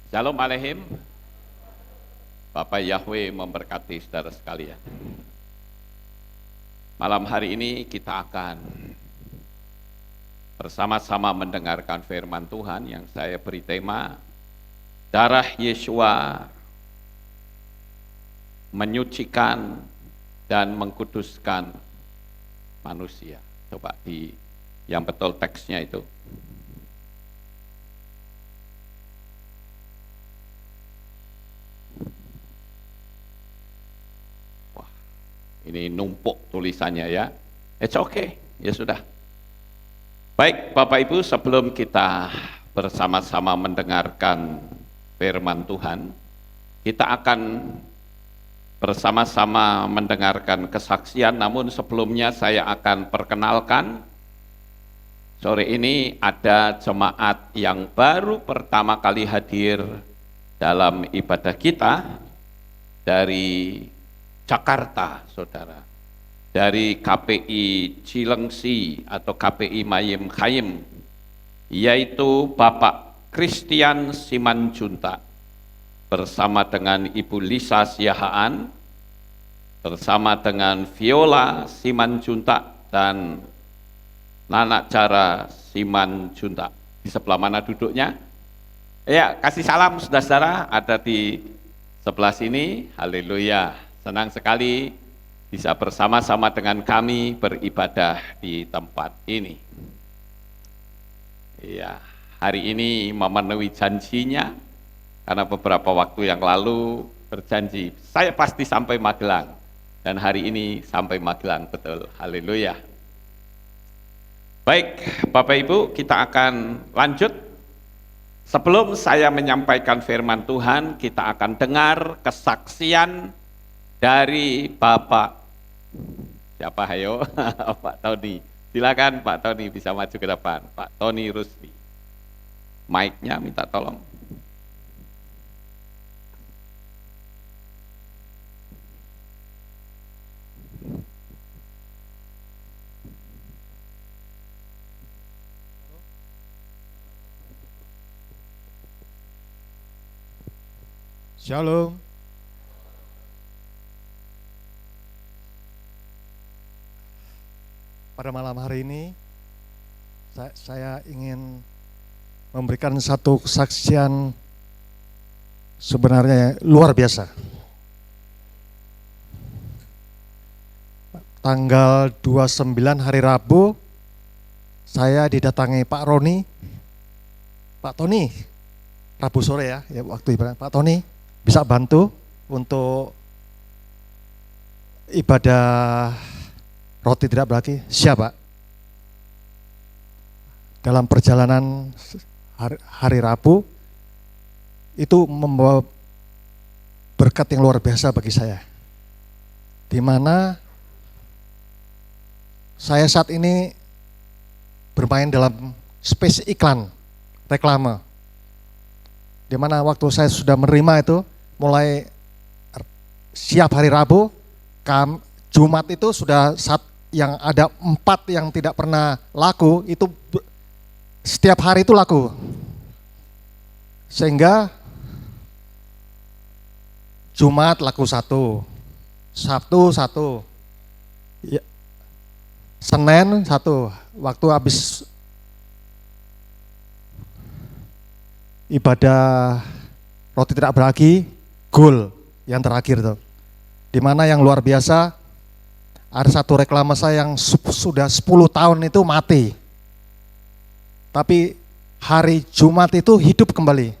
Shalom Aleihim. Bapak Yahweh memberkati saudara sekalian. Malam hari ini kita akan bersama-sama mendengarkan firman Tuhan yang saya beri tema Darah Yesua menyucikan dan mengkuduskan manusia. Coba yang betul teksnya itu. Ini numpuk tulisannya ya. It's okay, ya sudah. Baik Bapak Ibu, sebelum kita bersama-sama mendengarkan firman Tuhan, kita akan bersama-sama mendengarkan kesaksian, namun sebelumnya saya akan perkenalkan, sore ini ada jemaat yang baru pertama kali hadir dalam ibadah kita dari Jakarta, saudara, dari KPI Cilengsi atau KPI Mayem Khayim, yaitu Bapak Christian Simanjuntak bersama dengan Ibu Lisa Siahaan, bersama dengan Viola Simanjuntak dan Nana Cara Simanjuntak. Di sebelah mana duduknya? Ya, kasih salam saudara-saudara, ada di sebelah sini. Haleluya. Senang sekali bisa bersama-sama dengan kami beribadah di tempat ini. Ya, hari ini memenuhi janjinya, karena beberapa waktu yang lalu berjanji, saya pasti sampai Magelang, dan hari ini sampai Magelang, betul, haleluya. Baik, Bapak Ibu, kita akan lanjut. Sebelum saya menyampaikan firman Tuhan, kita akan dengar kesaksian dari Bapak, siapa hayo? Pak Tony, silakan Pak Tony bisa maju ke depan, Pak Tony Rusdi. Mic-nya minta tolong. Shalom. Pada malam hari ini saya ingin memberikan satu kesaksian sebenarnya luar biasa. Tanggal 29 hari Rabu saya didatangi Pak Roni, Pak Tony, Rabu sore ya waktu ibadah, Pak Tony bisa bantu untuk ibadah roti tidak berarti, siapa? Dalam perjalanan hari Rabu itu membawa berkat yang luar biasa bagi saya. Di mana saya saat ini bermain dalam space iklan, reklame. Di mana waktu saya sudah menerima itu, mulai siap hari Rabu, Jumat itu sudah yang ada 4 yang tidak pernah laku, itu setiap hari itu laku. Sehingga Jumat laku 1, Sabtu 1, Senin 1, waktu habis ibadah roti tidak beragi, gol yang terakhir tuh. Dimana yang luar biasa, ada satu reklame saya yang sudah 10 tahun itu mati. Tapi hari Jumat itu hidup kembali.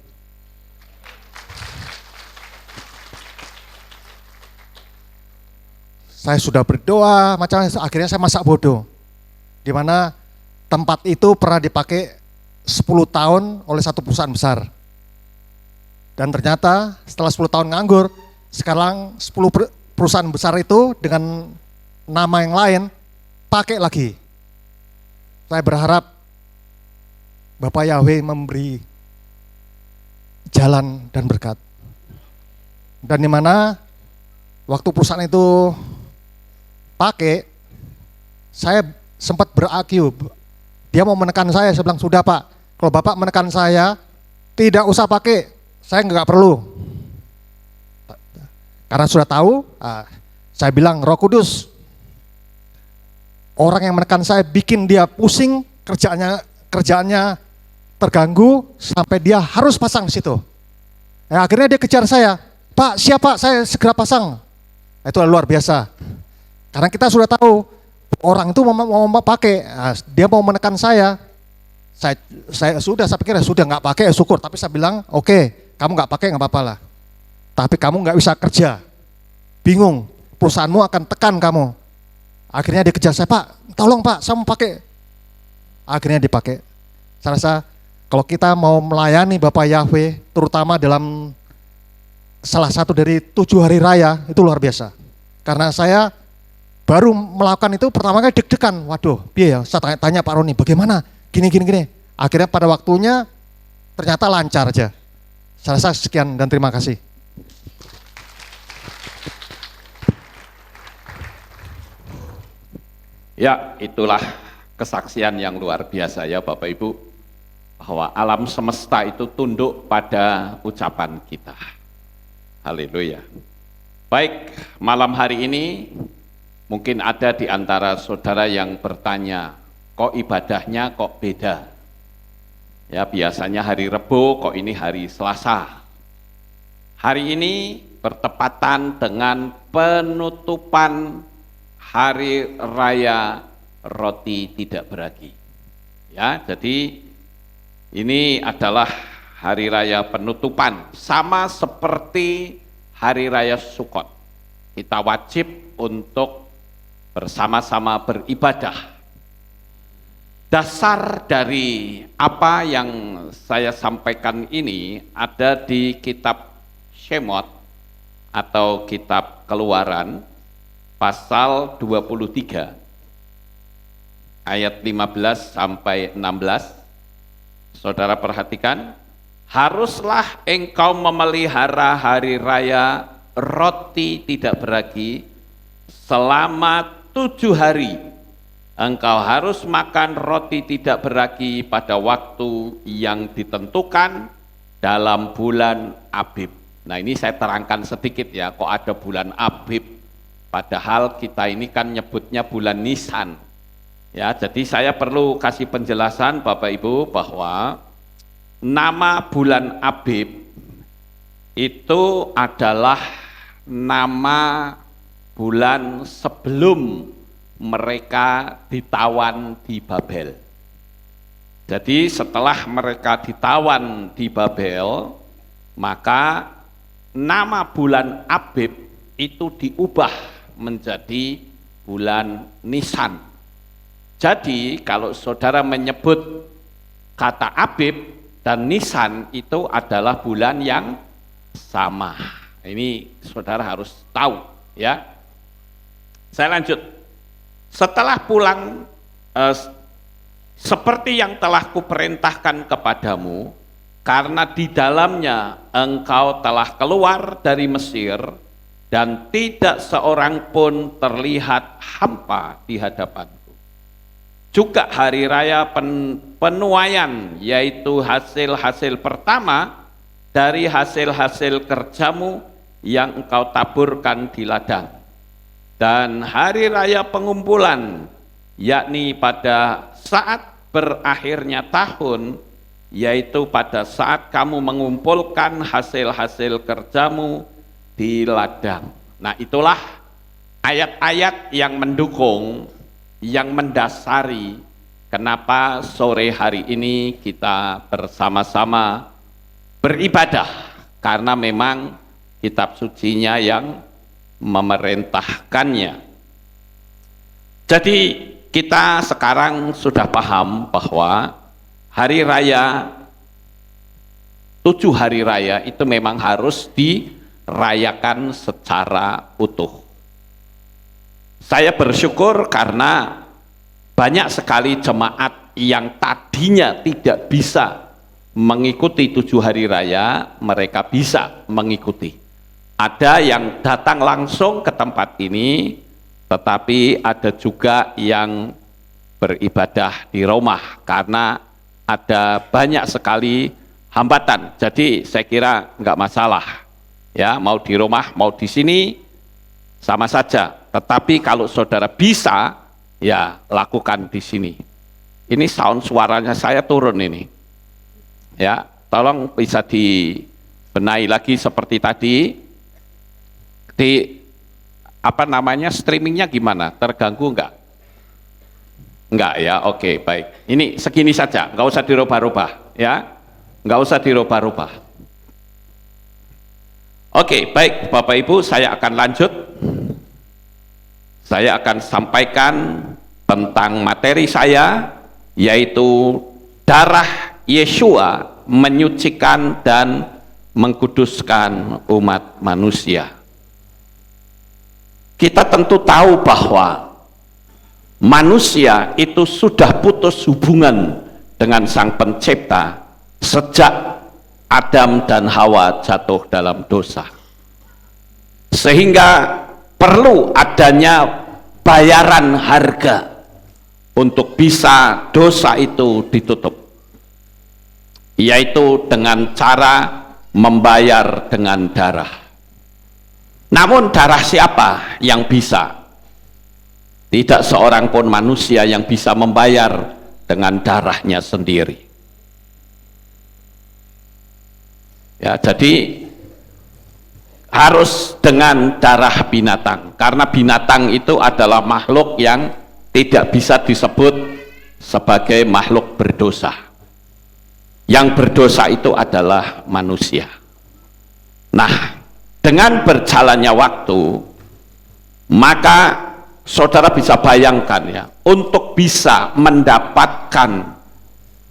Saya sudah berdoa, akhirnya saya masak bodoh. Dimana tempat itu pernah dipakai 10 tahun oleh satu perusahaan besar. Dan ternyata setelah 10 tahun nganggur, sekarang 10 perusahaan besar itu dengan nama yang lain pakai lagi. Saya berharap Bapak Yahweh memberi jalan dan berkat. Dan di mana waktu perusahaan itu pakai, saya sempat berakiu. Dia mau menekan saya bilang, sudah Pak, kalau Bapak menekan saya, tidak usah pakai, saya nggak perlu. Karena sudah tahu, saya bilang Roh Kudus, orang yang menekan saya bikin dia pusing, kerjaannya terganggu sampai dia harus pasang situ. Akhirnya dia kejar saya, Pak siapa, saya segera pasang. Itu luar biasa. Karena kita sudah tahu orang itu mau pakai, dia mau menekan saya pikir sudah nggak pakai syukur, tapi saya bilang oke, kamu nggak pakai nggak apa-apa lah. Tapi kamu nggak bisa kerja, bingung, perusahaanmu akan tekan kamu. Akhirnya dia kejar saya, Pak, tolong Pak, saya mau pakai. Akhirnya dipakai. Saya rasa kalau kita mau melayani Bapak Yahweh, terutama dalam salah satu dari 7 hari raya, itu luar biasa. Karena saya baru melakukan itu pertama kali deg-degan, waduh, ya, saya tanya Pak Roni, bagaimana? Gini. Akhirnya pada waktunya ternyata lancar aja. Saya rasa sekian dan terima kasih. Ya, itulah kesaksian yang luar biasa ya Bapak Ibu, bahwa alam semesta itu tunduk pada ucapan kita. Haleluya. Baik, malam hari ini mungkin ada di antara saudara yang bertanya, kok ibadahnya kok beda? Ya, biasanya hari Rebo, kok ini hari Selasa. Hari ini bertepatan dengan penutupan Hari Raya Roti Tidak Beragi. Ya, jadi ini adalah Hari Raya penutupan, sama seperti Hari Raya Sukot. Kita wajib untuk bersama-sama beribadah. Dasar dari apa yang saya sampaikan ini ada di kitab Shemot atau kitab Keluaran pasal 23 ayat 15 sampai 16. Saudara perhatikan, haruslah engkau memelihara hari raya roti tidak beragi selama 7 hari. Engkau harus makan roti tidak beragi pada waktu yang ditentukan dalam bulan Abib. Nah, ini saya terangkan sedikit ya, kok ada bulan Abib, padahal kita ini kan nyebutnya bulan Nisan. Ya, jadi saya perlu kasih penjelasan Bapak Ibu bahwa nama bulan Abib itu adalah nama bulan sebelum mereka ditawan di Babel. Jadi setelah mereka ditawan di Babel, maka nama bulan Abib itu diubah menjadi bulan Nisan. Jadi kalau saudara menyebut kata Abib dan Nisan itu adalah bulan yang sama. Ini saudara harus tahu ya. Saya lanjut. Setelah pulang seperti yang telah kuperintahkan kepadamu, karena di dalamnya engkau telah keluar dari Mesir dan tidak seorang pun terlihat hampa di hadapanku. Juga hari raya penuaian, yaitu hasil-hasil pertama dari hasil-hasil kerjamu yang engkau taburkan di ladang. Dan hari raya pengumpulan, yakni pada saat berakhirnya tahun, yaitu pada saat kamu mengumpulkan hasil-hasil kerjamu di ladang. Nah, itulah ayat-ayat yang mendukung, yang mendasari kenapa sore hari ini kita bersama-sama beribadah, karena memang kitab sucinya yang memerintahkannya. Jadi kita sekarang sudah paham bahwa hari raya, 7 hari raya itu memang harus dirayakan secara utuh. Saya bersyukur karena banyak sekali jemaat yang tadinya tidak bisa mengikuti 7 hari raya, mereka bisa mengikuti. Ada yang datang langsung ke tempat ini, tetapi ada juga yang beribadah di rumah karena ada banyak sekali hambatan. Jadi saya kira nggak masalah. Ya, mau di rumah, mau di sini, sama saja. Tetapi kalau saudara bisa, ya lakukan di sini. Ini sound suaranya saya turun ini. Ya, tolong bisa dibenahi lagi seperti tadi. Di streamingnya gimana? Terganggu enggak? Enggak ya, oke, baik. Ini segini saja, enggak usah dirubah-rubah, ya. Enggak usah dirubah-rubah. Oke, baik Bapak Ibu, saya akan lanjut. Saya akan sampaikan tentang materi saya, yaitu darah Yeshua menyucikan dan mengkuduskan umat manusia. Kita tentu tahu bahwa manusia itu sudah putus hubungan dengan Sang Pencipta sejak Adam dan Hawa jatuh dalam dosa, sehingga perlu adanya bayaran harga untuk bisa dosa itu ditutup, yaitu dengan cara membayar dengan darah. Namun darah siapa yang bisa? Tidak seorang pun manusia yang bisa membayar dengan darahnya sendiri. Ya, jadi harus dengan darah binatang, karena binatang itu adalah makhluk yang tidak bisa disebut sebagai makhluk berdosa. Yang berdosa itu adalah manusia. Nah, dengan berjalannya waktu, maka saudara bisa bayangkan ya, untuk bisa mendapatkan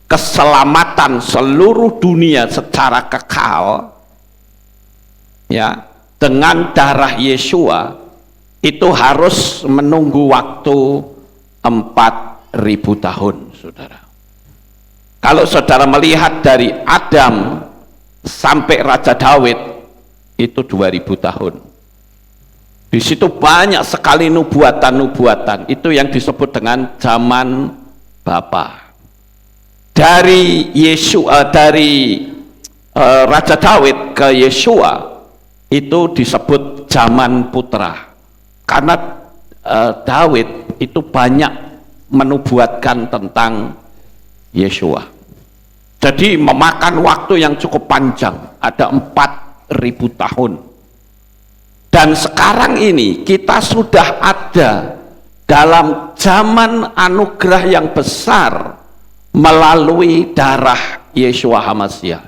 keselamatan seluruh dunia secara kekal, ya, dengan darah Yeshua itu harus menunggu waktu 4.000 tahun, saudara. Kalau saudara melihat dari Adam sampai Raja Daud, itu 2000 tahun. Di situ banyak sekali nubuatan-nubuatan, itu yang disebut dengan zaman Bapa. Dari Raja Daud ke Yeshua itu disebut zaman putra, karena Daud itu banyak menubuatkan tentang Yeshua. Jadi memakan waktu yang cukup panjang, ada 4.000 tahun. Dan sekarang ini kita sudah ada dalam zaman anugerah yang besar melalui darah Yeshua HaMashiach.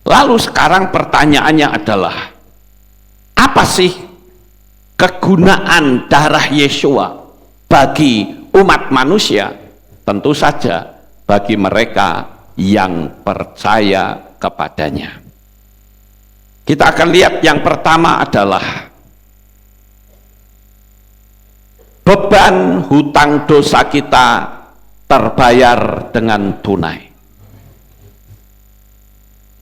Lalu sekarang pertanyaannya adalah, apa sih kegunaan darah Yeshua bagi umat manusia? Tentu saja bagi mereka yang percaya kepadanya. Kita akan lihat yang pertama adalah beban hutang dosa kita terbayar dengan tunai.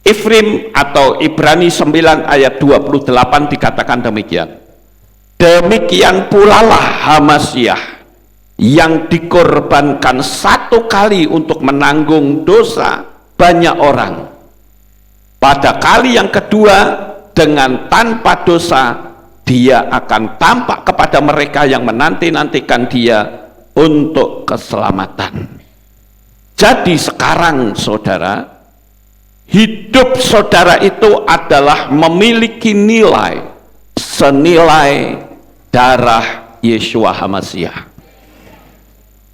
Ifrim atau Ibrani 9 ayat 28 dikatakan demikian. Demikian pula lah HaMashiach yang dikorbankan satu kali untuk menanggung dosa banyak orang. Pada kali yang kedua dengan tanpa dosa dia akan tampak kepada mereka yang menanti-nantikan dia untuk keselamatan. Jadi sekarang saudara, hidup saudara itu adalah memiliki nilai senilai darah Yeshua HaMashiach.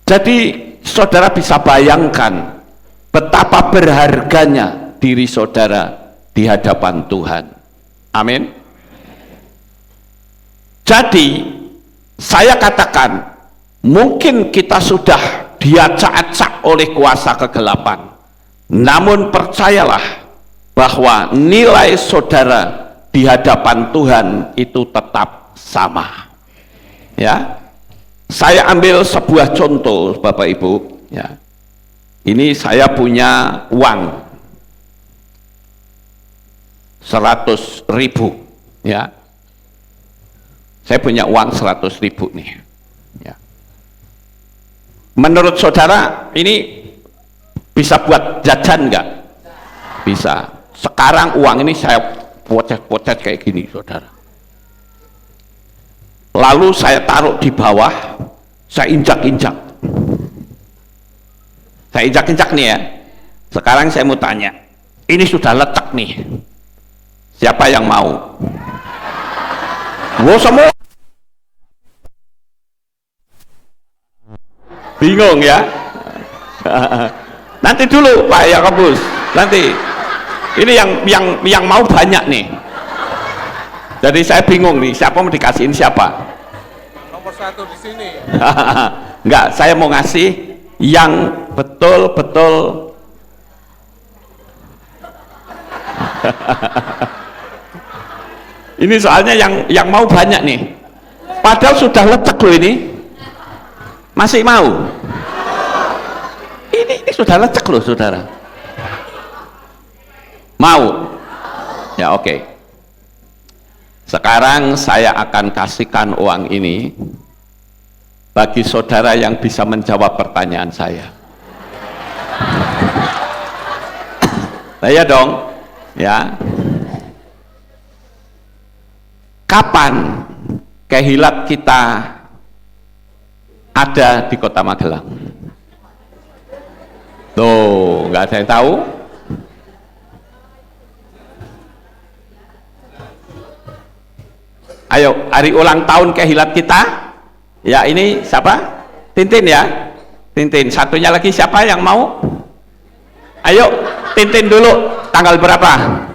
Jadi saudara bisa bayangkan betapa berharganya diri saudara di hadapan Tuhan. Amin. Jadi saya katakan, mungkin kita sudah diacak-acak oleh kuasa kegelapan, namun percayalah bahwa nilai saudara di hadapan Tuhan itu tetap sama. Ya, saya ambil sebuah contoh, Bapak Ibu. Ya, ini saya punya uang 100.000, ya. Saya punya uang 100.000 nih. Ya. Menurut saudara ini bisa buat jajan enggak? Bisa. Sekarang uang ini saya pocet-pocet kayak gini, saudara. Lalu saya taruh di bawah, saya injak-injak. Saya injak-injak nih ya. Sekarang saya mau tanya, ini sudah letak nih. Siapa yang mau? Wow, semua. Bingung ya? Nanti dulu Pak Yakobus. Nanti. Ini yang mau banyak nih. Jadi saya bingung nih, siapa mau dikasihin siapa? Nomor 1 di sini. Enggak, saya mau ngasih yang betul-betul ini soalnya yang mau banyak nih. Padahal sudah letak loh ini. Masih mau? Ini sudah letak loh, saudara. Mau? Ya oke. Sekarang saya akan kasihkan uang ini bagi saudara yang bisa menjawab pertanyaan saya. Saya dong, ya. Kapan kehilat kita ada di Kota Magelang? Tuh, nggak ada yang tahu? Ayo, hari ulang tahun kehilat kita. Ya, ini siapa? Tintin ya. Tintin. Satunya lagi siapa yang mau? Ayo, Tintin dulu. Tanggal berapa?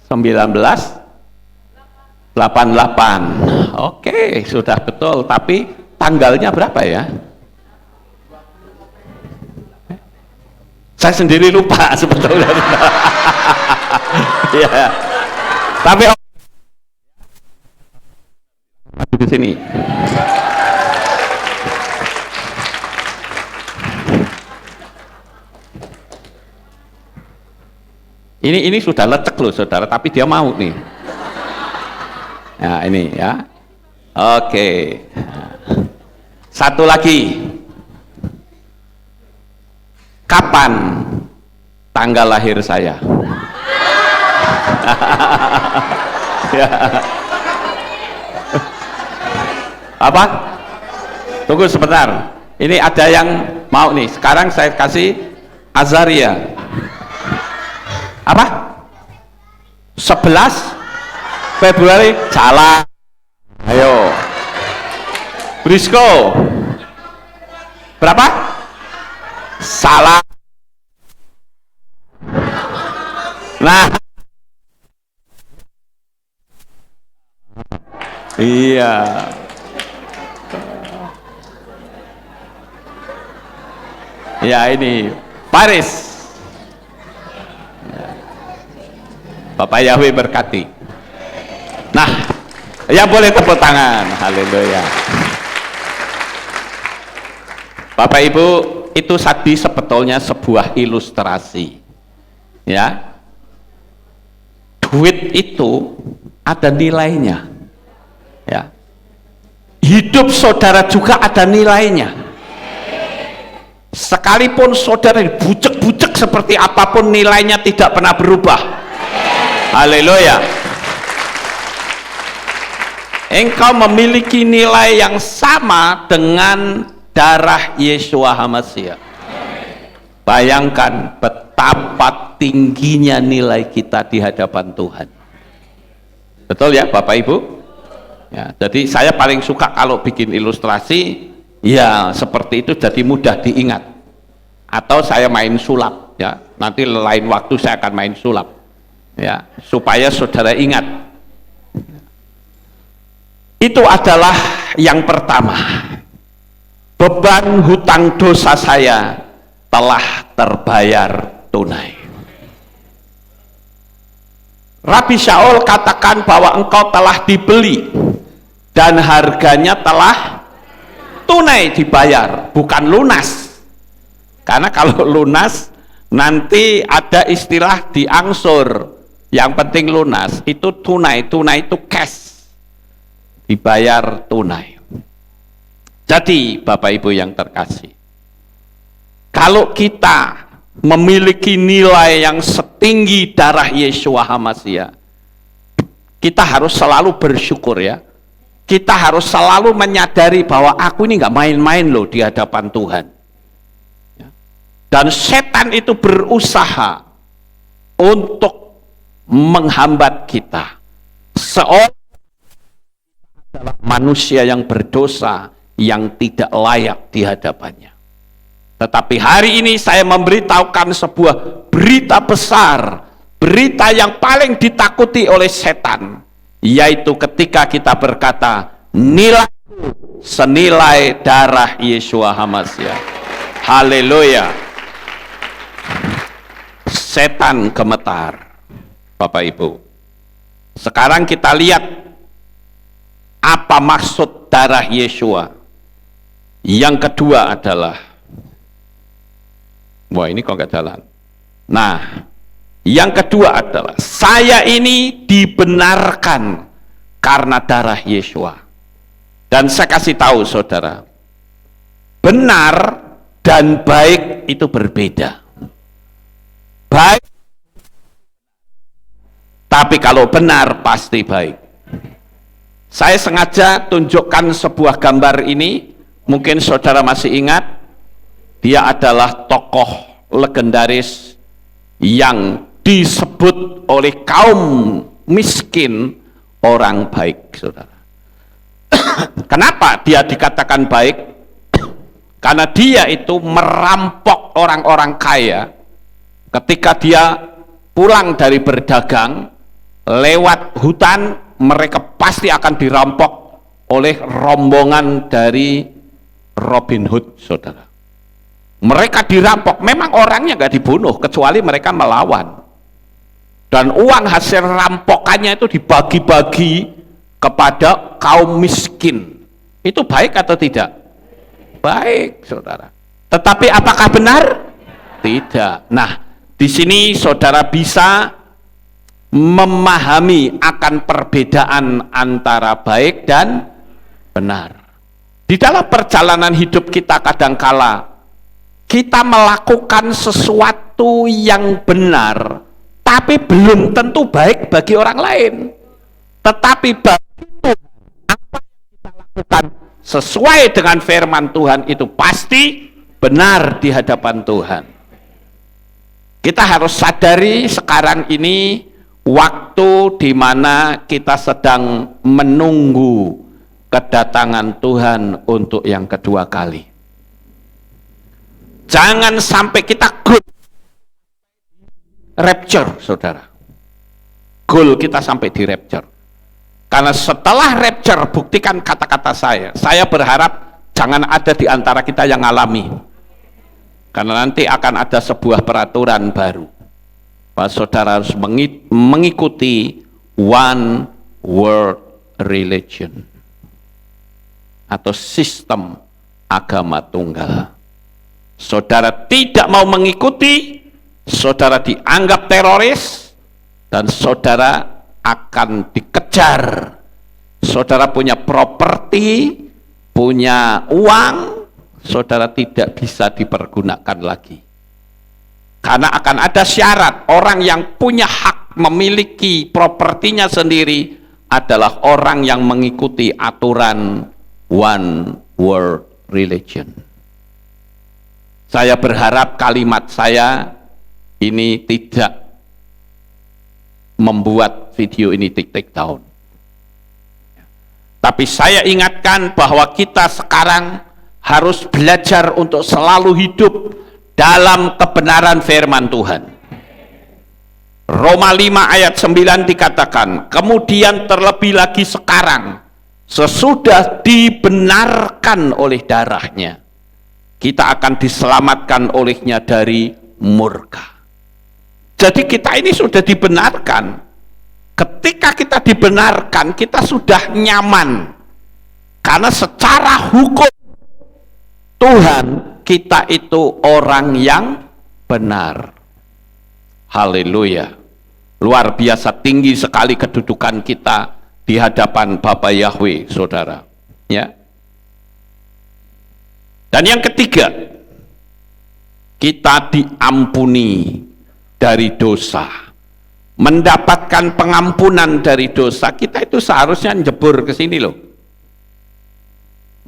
1988. Oke, sudah betul. Tapi tanggalnya berapa ya? Saya sendiri lupa sebetulnya. Ya. Tapi di sini. Ini sudah lecek loh, saudara, tapi dia mau nih. Nah, ini ya. Oke. Satu lagi. Kapan tanggal lahir saya? Ya. Apa? Tunggu sebentar. Ini ada yang mau nih. Sekarang saya kasih Azaria. Apa? 11 Februari. Salah. Ayo. Brisco. Berapa? Salah. Nah. Iya. Ya ini Paris. Bapak Yahweh berkati. Nah, ya boleh tepuk tangan. Haleluya. Bapak Ibu, itu tadi sebetulnya sebuah ilustrasi. Ya. Duit itu ada nilainya. Ya. Hidup saudara juga ada nilainya. Sekalipun saudara bucek-bucek seperti apapun, nilainya tidak pernah berubah. Haleluya. Engkau memiliki nilai yang sama dengan darah Yeshua HaMashiach. Bayangkan betapa tingginya nilai kita di hadapan Tuhan. Betul ya Bapak Ibu? Ya, jadi saya paling suka kalau bikin ilustrasi ya seperti itu, jadi mudah diingat. Atau saya main sulap ya. Nanti lain waktu saya akan main sulap. Ya, supaya saudara ingat. Itu adalah yang pertama. Beban hutang dosa saya telah terbayar tunai. Rabi Shaul katakan bahwa engkau telah dibeli dan harganya telah tunai dibayar, bukan lunas. Karena kalau lunas nanti ada istilah diangsur. Yang penting lunas. Itu tunai. Tunai itu cash, dibayar tunai. Jadi Bapak Ibu yang terkasih, kalau kita memiliki nilai yang setinggi darah Yeshua HaMashiach, kita harus selalu bersyukur ya. Kita harus selalu menyadari bahwa aku ini nggak main-main loh di hadapan Tuhan. Dan setan itu berusaha untuk menghambat kita. Seorang adalah manusia yang berdosa, yang tidak layak di hadapannya. Tetapi hari ini saya memberitahukan sebuah berita besar, berita yang paling ditakuti oleh setan, yaitu ketika kita berkata, nilaiku senilai darah Yeshua HaMashiach. Haleluya. Setan gemetar, Bapak Ibu. Sekarang kita lihat apa maksud darah Yeshua. Yang kedua adalah, wah ini kok nggak jalan. Nah, yang kedua adalah, saya ini dibenarkan karena darah Yeshua. Dan saya kasih tahu saudara, benar dan baik itu berbeda. Baik, tapi kalau benar pasti baik. Saya sengaja tunjukkan sebuah gambar ini, mungkin saudara masih ingat, dia adalah tokoh legendaris yang disebut oleh kaum miskin orang baik, saudara. Kenapa dia dikatakan baik? Karena dia itu merampok orang-orang kaya. Ketika dia pulang dari berdagang lewat hutan, mereka pasti akan dirampok oleh rombongan dari Robin Hood, saudara. Mereka dirampok, memang orangnya nggak dibunuh kecuali mereka melawan. Dan uang hasil rampokannya itu dibagi-bagi kepada kaum miskin. Itu baik atau tidak? Baik, saudara. Tetapi apakah benar? Tidak. Nah, di sini saudara bisa memahami akan perbedaan antara baik dan benar. Di dalam perjalanan hidup kita kadangkala kita melakukan sesuatu yang benar, tapi belum tentu baik bagi orang lain. Tetapi bagi Tuhan, apa yang kita lakukan sesuai dengan firman Tuhan itu pasti benar di hadapan Tuhan. Kita harus sadari sekarang ini waktu di mana kita sedang menunggu kedatangan Tuhan untuk yang kedua kali. Jangan sampai kita rapture, saudara. Goal kita sampai di rapture. Karena setelah rapture, buktikan kata-kata saya berharap jangan ada di antara kita yang alami. Karena nanti akan ada sebuah peraturan baru. Bahwa saudara harus mengikuti one world religion. Atau sistem agama tunggal. Saudara tidak mau mengikuti, saudara dianggap teroris, dan saudara akan dikejar. Saudara punya properti, punya uang, saudara tidak bisa dipergunakan lagi. Karena akan ada syarat, orang yang punya hak memiliki propertinya sendiri adalah orang yang mengikuti aturan one world religion. Saya berharap kalimat saya ini tidak membuat video ini take down. Tapi saya ingatkan bahwa kita sekarang harus belajar untuk selalu hidup dalam kebenaran firman Tuhan. Roma 5 ayat 9 dikatakan, kemudian terlebih lagi sekarang, sesudah dibenarkan oleh darahnya, kita akan diselamatkan olehnya dari murka. Jadi kita ini sudah dibenarkan. Ketika kita dibenarkan, kita sudah nyaman. Karena secara hukum Tuhan, kita itu orang yang benar. Haleluya. Luar biasa tinggi sekali kedudukan kita di hadapan Bapa Yahweh, saudara. Ya. Dan yang ketiga, kita diampuni dari dosa, mendapatkan pengampunan dari dosa, kita itu seharusnya jebur ke sini loh.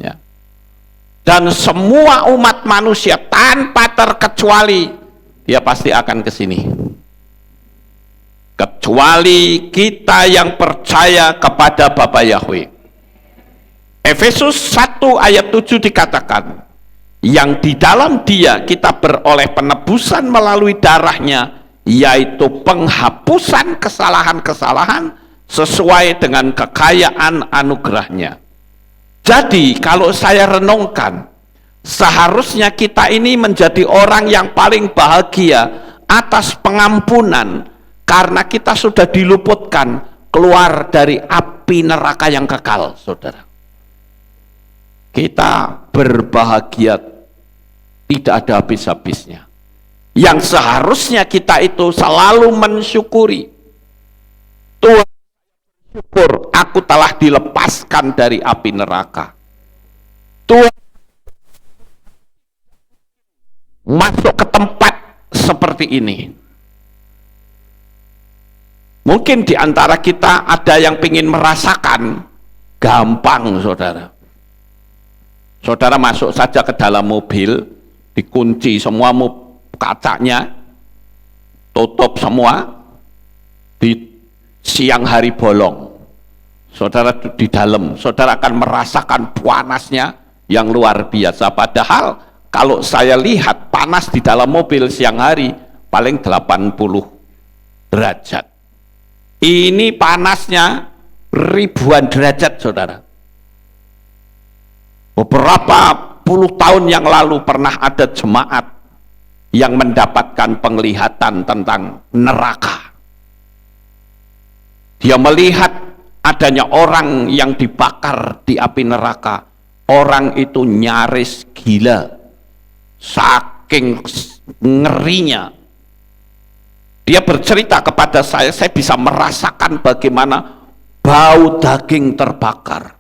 Ya. Dan semua umat manusia tanpa terkecuali dia pasti akan ke sini. Kecuali kita yang percaya kepada Bapa Yahweh. Efesus 1 ayat 7 dikatakan, yang di dalam dia kita beroleh penebusan melalui darahnya, yaitu penghapusan kesalahan-kesalahan sesuai dengan kekayaan anugerahnya. Jadi kalau saya renungkan, seharusnya kita ini menjadi orang yang paling bahagia atas pengampunan, karena kita sudah diluputkan keluar dari api neraka yang kekal, saudara. Kita berbahagia tidak ada habis-habisnya. Yang seharusnya kita itu selalu mensyukuri, Tuhan, syukur aku telah dilepaskan dari api neraka. Tuhan, masuk ke tempat seperti ini. Mungkin di antara kita ada yang ingin merasakan, gampang saudara. Saudara masuk saja ke dalam mobil, dikunci semua kacanya, tutup semua, di siang hari bolong. Saudara di dalam, saudara akan merasakan panasnya yang luar biasa. Padahal kalau saya lihat panas di dalam mobil siang hari paling 80 derajat. Ini panasnya ribuan derajat, saudara. Beberapa puluh tahun yang lalu pernah ada jemaat yang mendapatkan penglihatan tentang neraka. Dia melihat adanya orang yang dibakar di api neraka. Orang itu nyaris gila, saking ngerinya. Dia bercerita kepada saya bisa merasakan bagaimana bau daging terbakar.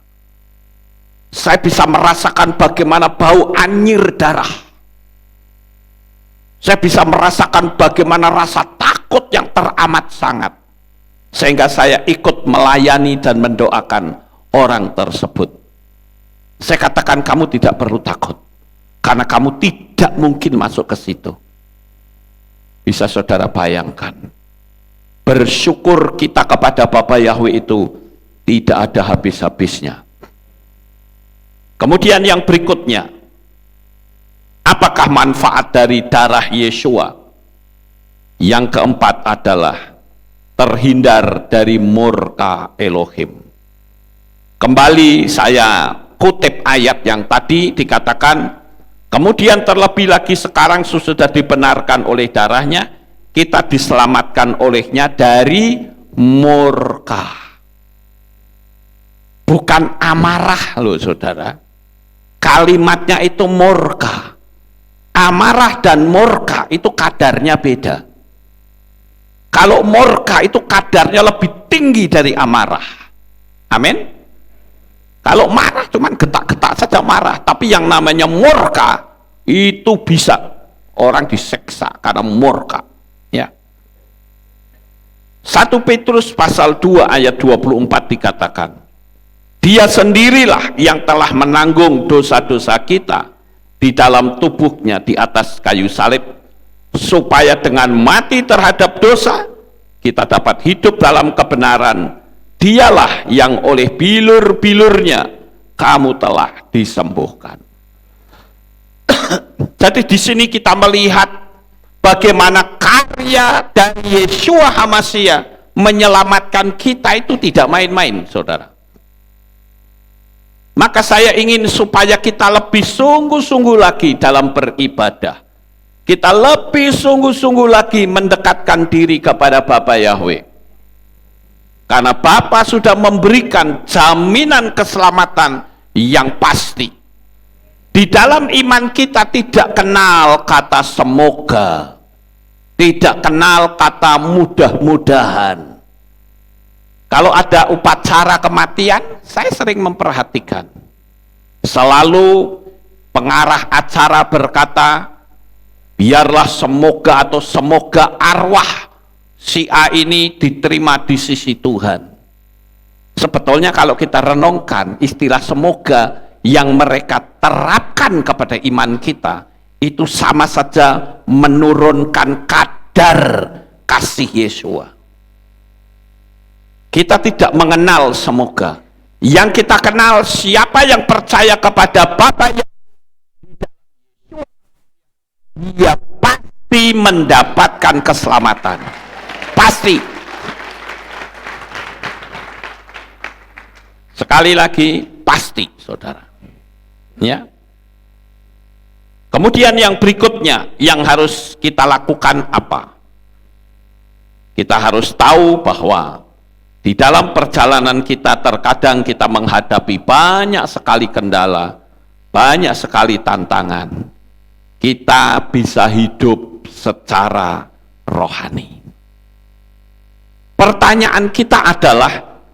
Saya bisa merasakan bagaimana bau anyir darah. Saya bisa merasakan bagaimana rasa takut yang teramat sangat. Sehingga saya ikut melayani dan mendoakan orang tersebut. Saya katakan, kamu tidak perlu takut, karena kamu tidak mungkin masuk ke situ. Bisa saudara bayangkan, bersyukur kita kepada Bapa Yahweh itu tidak ada habis-habisnya. Kemudian yang berikutnya, apakah manfaat dari darah Yeshua? Yang keempat adalah terhindar dari murka Elohim. Kembali saya kutip ayat yang tadi dikatakan, kemudian terlebih lagi sekarang sudah dibenarkan oleh darahnya, kita diselamatkan olehnya dari murka. Bukan amarah loh saudara. Kalimatnya itu murka. Amarah dan murka itu kadarnya beda. Kalau murka itu kadarnya lebih tinggi dari amarah. Amin. Kalau marah cuman getak-getak saja marah, tapi yang namanya murka itu bisa orang diseksa karena murka. Ya. 1 Petrus pasal 2 ayat 24 dikatakan, dia sendirilah yang telah menanggung dosa-dosa kita di dalam tubuhnya di atas kayu salib, supaya dengan mati terhadap dosa kita dapat hidup dalam kebenaran. Dialah yang oleh bilur-bilurnya kamu telah disembuhkan. Jadi di sini kita melihat bagaimana karya dari Yeshua HaMashiach menyelamatkan kita itu tidak main-main, saudara. Maka saya ingin supaya kita lebih sungguh-sungguh lagi dalam beribadah. Kita lebih sungguh-sungguh lagi mendekatkan diri kepada Bapa Yahweh. Karena Bapa sudah memberikan jaminan keselamatan yang pasti. Di dalam iman kita tidak kenal kata semoga, tidak kenal kata mudah-mudahan. Kalau ada upacara kematian, saya sering memperhatikan. Selalu pengarah acara berkata, biarlah semoga arwah si A ini diterima di sisi Tuhan. Sebetulnya kalau kita renungkan istilah semoga yang mereka terapkan kepada iman kita, itu sama saja menurunkan kadar kasih Yesua. Kita tidak mengenal semoga. Yang kita kenal, siapa yang percaya kepada Bapa yang dia pasti mendapatkan keselamatan. Pasti. Sekali lagi, pasti, saudara. Ya. Kemudian yang berikutnya yang harus kita lakukan apa? Kita harus tahu bahwa di dalam perjalanan kita terkadang kita menghadapi banyak sekali kendala, banyak sekali tantangan. Kita bisa hidup secara rohani. Pertanyaan kita adalah,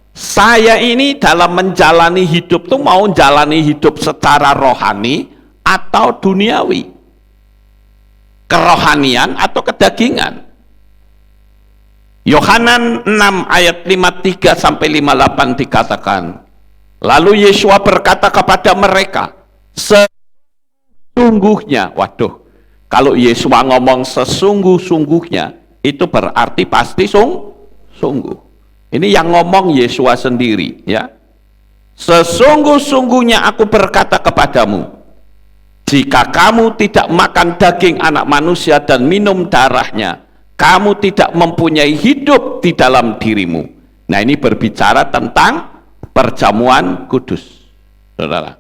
saya ini dalam menjalani hidup tuh mau menjalani hidup secara rohani atau duniawi? Kerohanian atau kedagingan? Yohanan 6 ayat 53 sampai 58 dikatakan, lalu Yesua berkata kepada mereka, sesungguhnya, waduh, kalau Yesua ngomong sesungguh-sungguhnya, itu berarti pasti sungguh. Ini yang ngomong Yesua sendiri, ya. Sesungguh-sungguhnya aku berkata kepadamu, jika kamu tidak makan daging anak manusia dan minum darahnya, kamu tidak mempunyai hidup di dalam dirimu. Nah, ini berbicara tentang perjamuan kudus, saudara.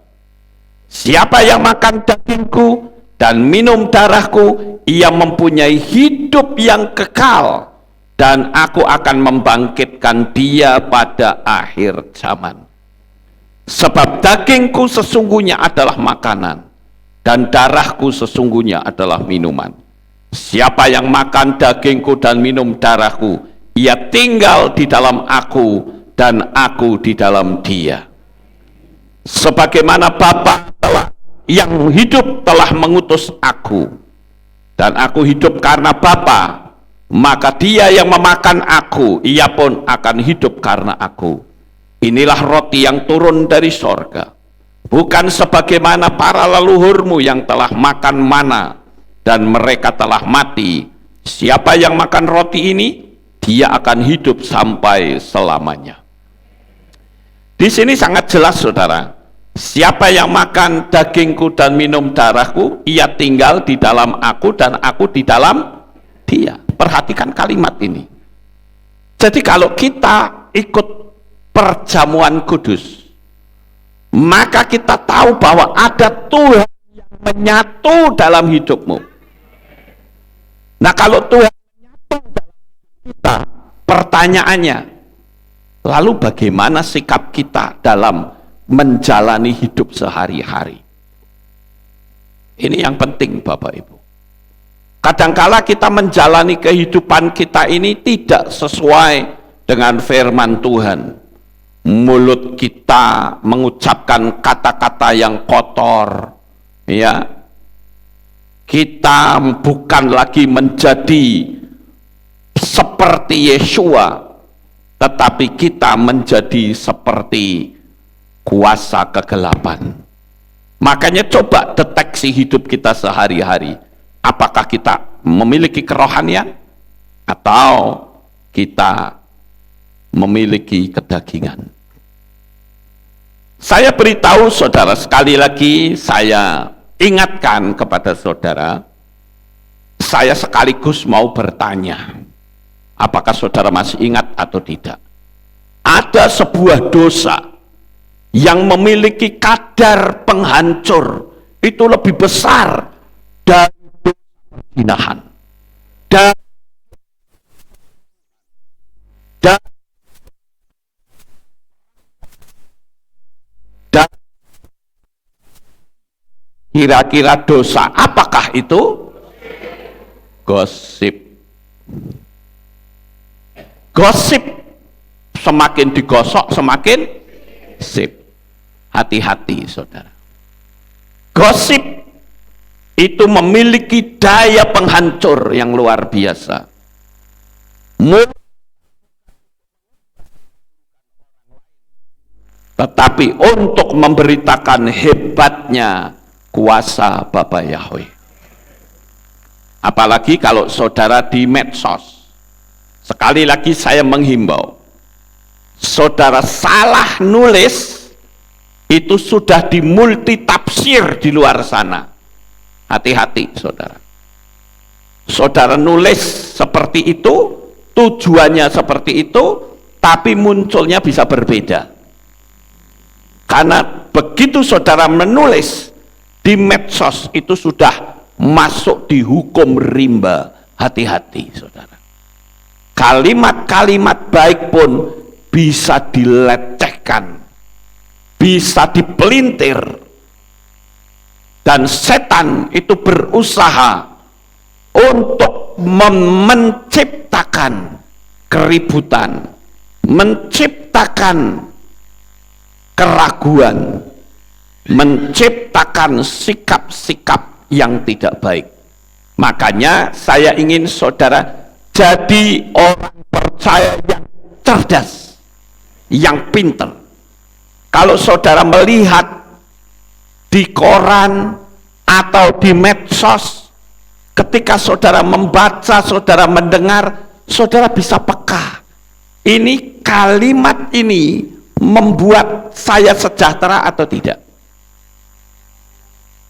Siapa yang makan dagingku dan minum darahku, ia mempunyai hidup yang kekal, dan aku akan membangkitkan dia pada akhir zaman. Sebab dagingku sesungguhnya adalah makanan, dan darahku sesungguhnya adalah minuman. Siapa yang makan dagingku dan minum darahku, ia tinggal di dalam aku, dan aku di dalam dia. Sebagaimana Bapa yang hidup telah mengutus aku, dan aku hidup karena Bapa, maka dia yang memakan aku, ia pun akan hidup karena aku. Inilah roti yang turun dari sorga, bukan sebagaimana para leluhurmu yang telah makan mana, dan mereka telah mati. Siapa yang makan roti ini, dia akan hidup sampai selamanya. Di sini sangat jelas, saudara. Siapa yang makan dagingku dan minum darahku, ia tinggal di dalam aku dan aku di dalam dia. Perhatikan kalimat ini. Jadi kalau kita ikut perjamuan kudus, maka kita tahu bahwa ada Tuhan yang menyatu dalam hidupmu. Nah, kalau Tuhan menyatu dalam kita, pertanyaannya, lalu bagaimana sikap kita dalam menjalani hidup sehari-hari? Ini yang penting, Bapak Ibu. Kadangkala kita menjalani kehidupan kita ini tidak sesuai dengan firman Tuhan. Mulut kita mengucapkan kata-kata yang kotor, ya. Kita bukan lagi menjadi seperti Yesua, tetapi kita menjadi seperti kuasa kegelapan. Makanya coba deteksi hidup kita sehari-hari. Apakah kita memiliki kerohanian atau kita memiliki kedagingan? Saya beritahu saudara, sekali lagi saya ingatkan kepada saudara, saya sekaligus mau bertanya, apakah saudara masih ingat atau tidak? Ada sebuah dosa yang memiliki kadar penghancur itu lebih besar dari perzinahan, dan kira-kira dosa apakah itu? Gosip. Gosip, semakin digosok semakin sip. Hati-hati, saudara. Gosip itu memiliki daya penghancur yang luar biasa. Tetapi untuk memberitakan hebatnya kuasa Bapa Yahweh. Apalagi kalau saudara di medsos. Sekali lagi saya menghimbau, saudara salah nulis, itu sudah dimultitafsir di luar sana. Hati-hati saudara. Saudara nulis seperti itu, tujuannya seperti itu, tapi munculnya bisa berbeda. Karena begitu saudara menulis di medsos, itu sudah masuk di hukum rimba. Hati-hati saudara. Kalimat-kalimat baik pun bisa dilecehkan, bisa dipelintir, dan setan itu berusaha untuk menciptakan keributan, menciptakan keraguan, menciptakan sikap-sikap yang tidak baik. Makanya saya ingin saudara jadi orang percaya yang cerdas, yang pinter. Kalau saudara melihat di koran atau di medsos, ketika saudara membaca, saudara mendengar, saudara bisa peka. Ini kalimat ini membuat saya sejahtera atau tidak?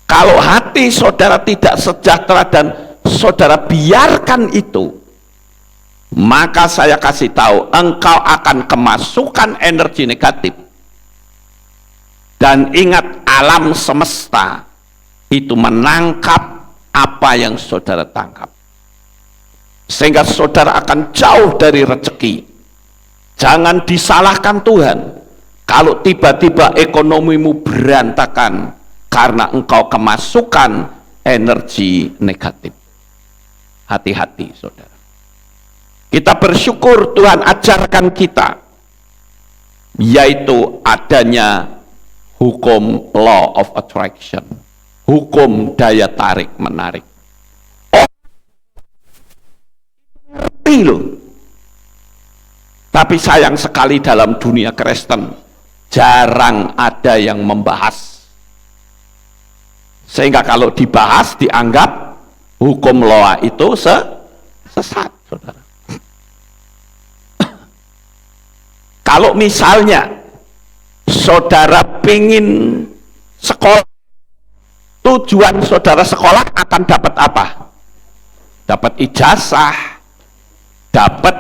Kalau hati saudara tidak sejahtera dan saudara biarkan itu, maka saya kasih tahu, engkau akan kemasukan energi negatif. Dan ingat, alam semesta itu menangkap apa yang saudara tangkap, sehingga saudara akan jauh dari rezeki. Jangan disalahkan Tuhan kalau tiba-tiba ekonomimu berantakan karena engkau kemasukan energi negatif. Hati-hati saudara. Kita bersyukur Tuhan ajarkan kita, yaitu adanya hukum law of attraction, hukum daya tarik menarik. Oh, ngerti loh. Tapi sayang sekali dalam dunia Kristen jarang ada yang membahas, sehingga kalau dibahas dianggap hukum law itu sesat saudara. Kalau misalnya saudara pingin sekolah, tujuan saudara sekolah akan dapat apa? Dapat ijazah, dapat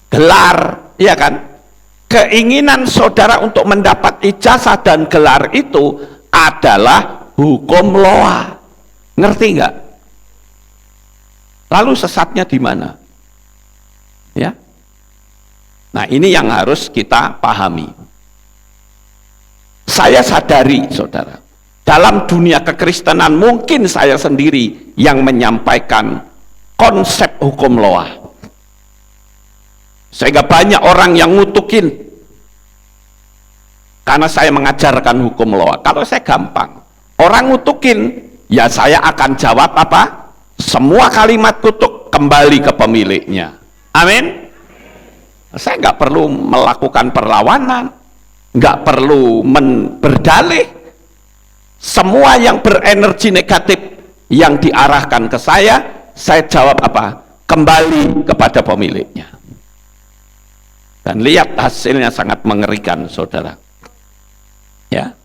gelar, ya kan? Keinginan saudara untuk mendapat ijazah dan gelar itu adalah hukum loa. Ngerti nggak? Lalu sesatnya di mana? Ya. Nah, ini yang harus kita pahami. Saya sadari, saudara, dalam dunia kekristenan mungkin saya sendiri yang menyampaikan konsep hukum loa, sehingga banyak orang yang ngutukin karena saya mengajarkan hukum loa. Kalau saya gampang, orang ngutukin, ya saya akan jawab apa? Semua kalimat kutuk kembali ke pemiliknya. Amin. Saya nggak perlu melakukan perlawanan, nggak perlu berdalih. Semua yang berenergi negatif yang diarahkan ke saya jawab apa? Kembali kepada pemiliknya. Dan lihat hasilnya sangat mengerikan, saudara. Ya.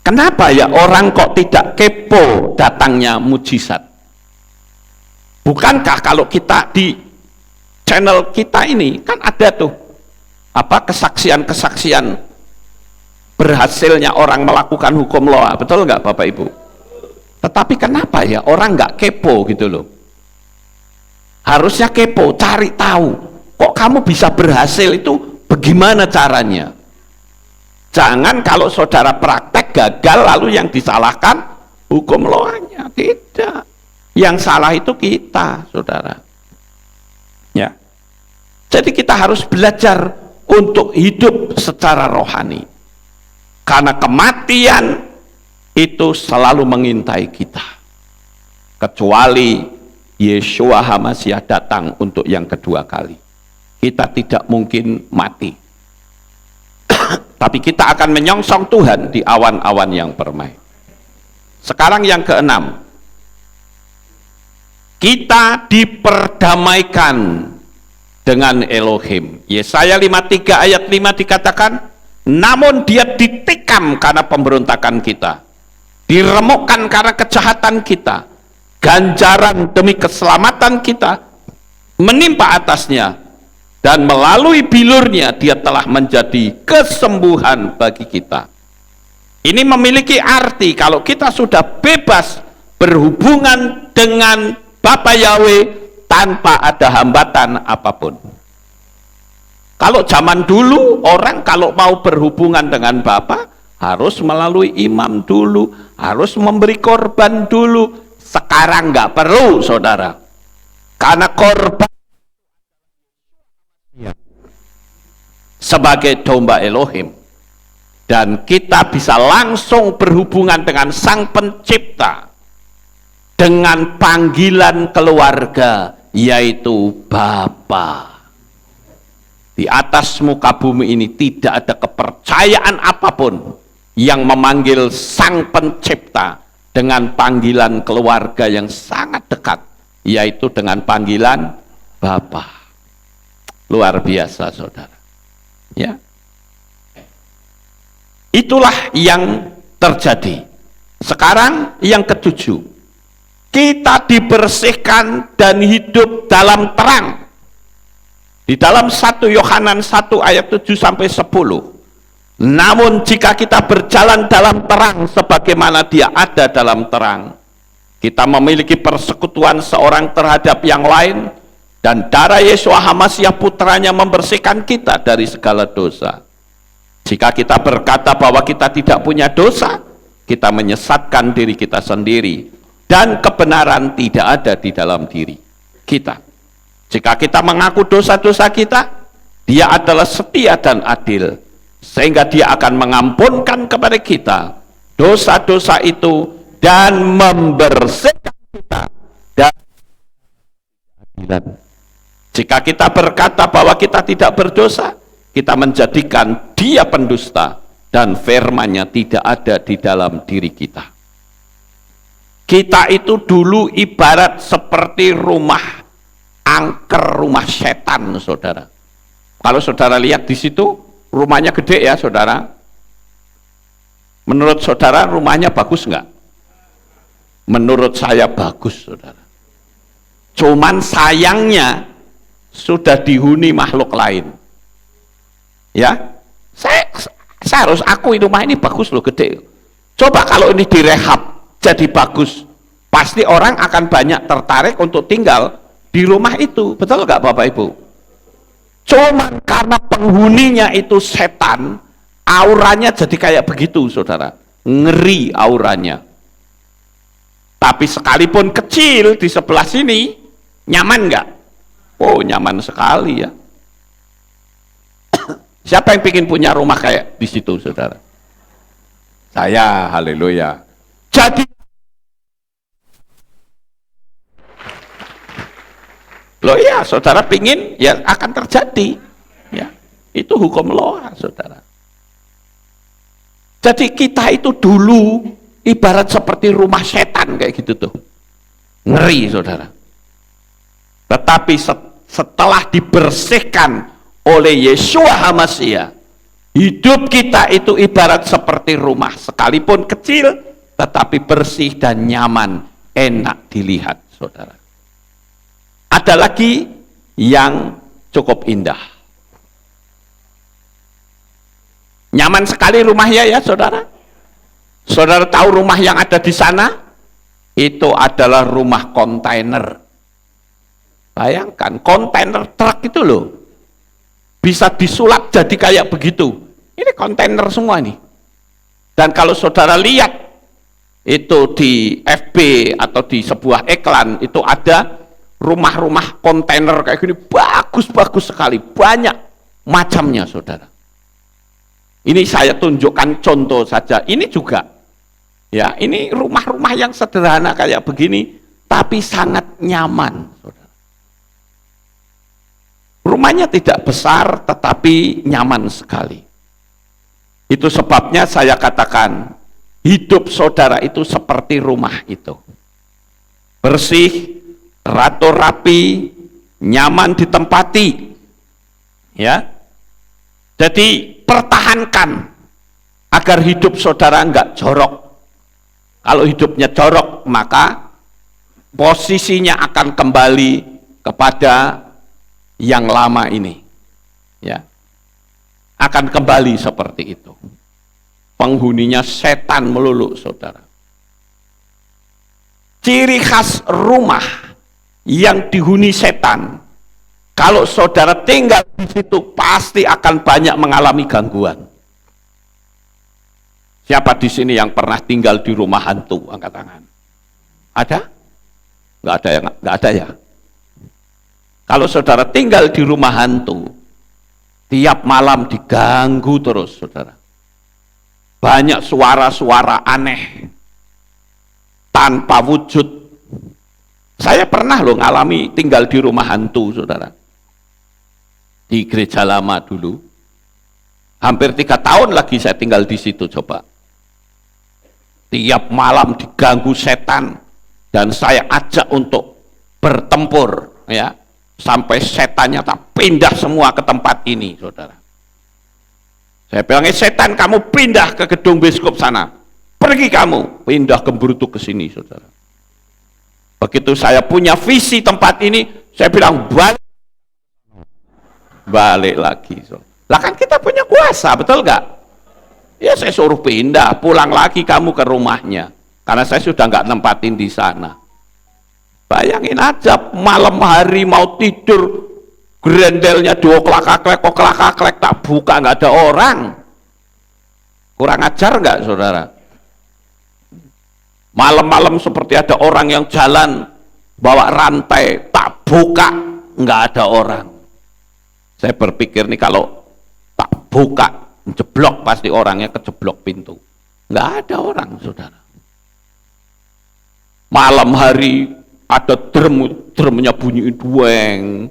Kenapa ya orang kok tidak kepo datangnya mujizat? Bukankah kalau kita di channel kita ini kan ada tuh apa kesaksian-kesaksian berhasilnya orang melakukan hukum loa, betul nggak Bapak Ibu? Tetapi kenapa ya orang nggak kepo gitu loh? Harusnya kepo, cari tahu. Kok kamu bisa berhasil itu bagaimana caranya? Jangan kalau saudara praktek gagal lalu yang disalahkan hukum loanya. Tidak. Yang salah itu kita, saudara. Ya. Jadi kita harus belajar untuk hidup secara rohani. Karena kematian itu selalu mengintai kita. Kecuali Yeshua HaMashiach datang untuk yang kedua kali. Kita tidak mungkin mati. Tapi kita akan menyongsong Tuhan di awan-awan yang permai. Sekarang yang keenam. Kita diperdamaikan dengan Elohim. Yesaya 53 ayat 5 dikatakan, namun dia ditikam karena pemberontakan kita, diremukkan karena kejahatan kita, ganjaran demi keselamatan kita menimpa atasnya, dan melalui bilurnya dia telah menjadi kesembuhan bagi kita. Ini memiliki arti kalau kita sudah bebas berhubungan dengan Bapa Yahweh tanpa ada hambatan apapun. Kalau zaman dulu orang kalau mau berhubungan dengan Bapa harus melalui imam dulu, harus memberi korban dulu. Sekarang nggak perlu, saudara, karena korban sebagai domba Elohim, dan kita bisa langsung berhubungan dengan Sang Pencipta dengan panggilan keluarga, yaitu Bapa. Di atas muka bumi ini tidak ada kepercayaan apapun yang memanggil Sang Pencipta dengan panggilan keluarga yang sangat dekat, yaitu dengan panggilan Bapa. Luar biasa, saudara. Ya, itulah yang terjadi. Sekarang yang ketujuh, kita dibersihkan dan hidup dalam terang. Di dalam 1 Yohanan 1 ayat 7 sampai 10. Namun jika kita berjalan dalam terang sebagaimana dia ada dalam terang, kita memiliki persekutuan seorang terhadap yang lain, dan darah Yeshua HaMashiach putranya membersihkan kita dari segala dosa. Jika kita berkata bahwa kita tidak punya dosa, kita menyesatkan diri kita sendiri, dan kebenaran tidak ada di dalam diri kita. Jika kita mengaku dosa-dosa kita, dia adalah setia dan adil, sehingga dia akan mengampunkan kepada kita dosa-dosa itu dan membersihkan kita dari keadilan. Jika kita berkata bahwa kita tidak berdosa, kita menjadikan dia pendusta, dan firman-Nya tidak ada di dalam diri kita. Kita itu dulu ibarat seperti rumah angker, rumah setan, saudara. Kalau saudara lihat di situ, rumahnya gede ya, saudara. Menurut saudara rumahnya bagus enggak? Menurut saya bagus, saudara. Cuman sayangnya sudah dihuni makhluk lain. Ya, saya harus akui rumah ini bagus loh, gede. Coba kalau ini direhab jadi bagus, pasti orang akan banyak tertarik untuk tinggal di rumah itu. Betul nggak Bapak Ibu? Cuman karena penghuninya itu setan, auranya jadi kayak begitu, saudara. Ngeri auranya. Tapi sekalipun kecil di sebelah sini, nyaman nggak? Oh, nyaman sekali ya. Siapa yang ingin punya rumah kayak di situ, saudara? Saya, haleluya. Jadi, loh ya, saudara pingin, ya akan terjadi. Ya, itu hukum loa, saudara. Jadi kita itu dulu ibarat seperti rumah setan kayak gitu tuh. Ngeri, saudara. Tetapi setelah dibersihkan oleh Yeshua HaMashiach, hidup kita itu ibarat seperti rumah, sekalipun kecil tetapi bersih dan nyaman, enak dilihat, saudara. Ada lagi yang cukup indah. Nyaman sekali rumahnya ya, saudara. Saudara tahu rumah yang ada di sana? Itu adalah rumah kontainer. Bayangkan, kontainer truk itu loh, bisa disulap jadi kayak begitu. Ini kontainer semua nih. Dan kalau saudara lihat itu di FB atau di sebuah iklan, itu ada rumah-rumah kontainer kayak gini, bagus-bagus sekali, banyak macamnya, saudara. Ini saya tunjukkan contoh saja. Ini juga Ya, ini rumah-rumah yang sederhana kayak begini, tapi sangat nyaman. Saudara. Rumahnya tidak besar, tetapi nyaman sekali. Itu sebabnya saya katakan, hidup saudara itu seperti rumah itu. Bersih, teratur rapi, nyaman ditempati. Ya. Jadi pertahankan agar hidup saudara enggak jorok. Kalau hidupnya jorok, maka posisinya akan kembali kepada yang lama ini. Ya. Akan kembali seperti itu. Penghuninya setan melulu, saudara. Ciri khas rumah yang dihuni setan, kalau saudara tinggal di situ pasti akan banyak mengalami gangguan. Siapa di sini yang pernah tinggal di rumah hantu? Angkat tangan. Ada? Nggak ada ya? Nggak ada ya? Kalau saudara tinggal di rumah hantu, tiap malam diganggu terus, saudara. Banyak suara-suara aneh, tanpa wujud. Saya pernah loh ngalami tinggal di rumah hantu, saudara. Di gereja lama dulu. Hampir 3 tahun lagi saya tinggal di situ, coba. Tiap malam diganggu setan, dan saya ajak untuk bertempur, ya, sampai setannya tak pindah semua ke tempat ini, saudara. Saya bilang, setan kamu pindah ke gedung biskup sana, pergi kamu, pindah Gemburutuk ke sini, saudara. Begitu saya punya visi tempat ini, saya bilang balik lagi. Lah kan kita punya kuasa, betul nggak? Ya saya suruh pindah, pulang lagi kamu ke rumahnya, karena saya sudah nggak nempatin di sana. Bayangin aja, malam hari mau tidur, grendelnya oklak-aklek, tak buka, nggak ada orang. Kurang ajar nggak, saudara? Malam-malam seperti ada orang yang jalan bawa rantai, tak buka, nggak ada orang. Saya berpikir nih, kalau tak buka, jeblok, pasti orangnya kejeblok pintu. Nggak ada orang, saudara. Malam hari ada drumnya bunyi dueng,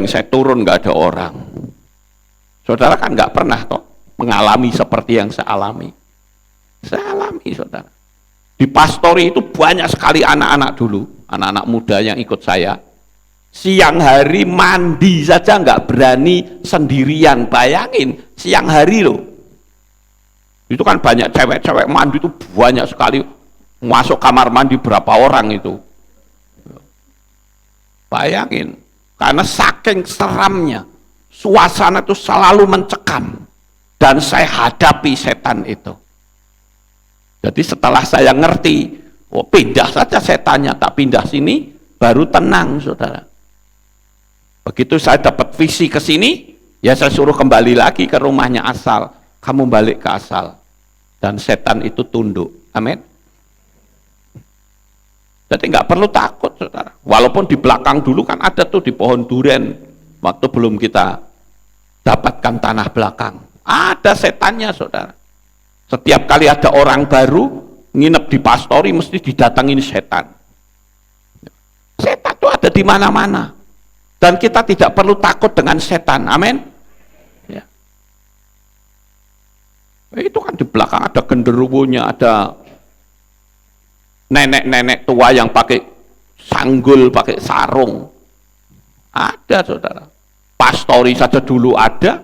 saya turun nggak ada orang. Saudara kan nggak pernah kok mengalami seperti yang saya alami. Saya alami, saudara. Di pastori itu banyak sekali anak-anak dulu, anak-anak muda yang ikut saya. Siang hari mandi saja nggak berani sendirian. Bayangin, siang hari loh. Itu kan banyak cewek-cewek mandi itu banyak sekali. Masuk kamar mandi berapa orang itu. Bayangin, karena saking seramnya, suasana itu selalu mencekam. Dan saya hadapi setan itu. Jadi setelah saya ngerti, oh pindah saja setannya, tak pindah sini, baru tenang, saudara. Begitu saya dapat visi ke sini, ya saya suruh kembali lagi ke rumahnya asal. Kamu balik ke asal. Dan setan itu tunduk. Amin. Jadi nggak perlu takut, saudara. Walaupun di belakang dulu kan ada tuh di pohon duren, waktu belum kita dapatkan tanah belakang. Ada setannya, saudara. Setiap kali ada orang baru nginep di pastori, mesti didatangin setan. Setan itu ada di mana-mana. Dan kita tidak perlu takut dengan setan. Amin. Ya. Itu kan di belakang ada genderuwonya, ada nenek-nenek tua yang pakai sanggul, pakai sarung. Ada, saudara. Pastori saja dulu ada.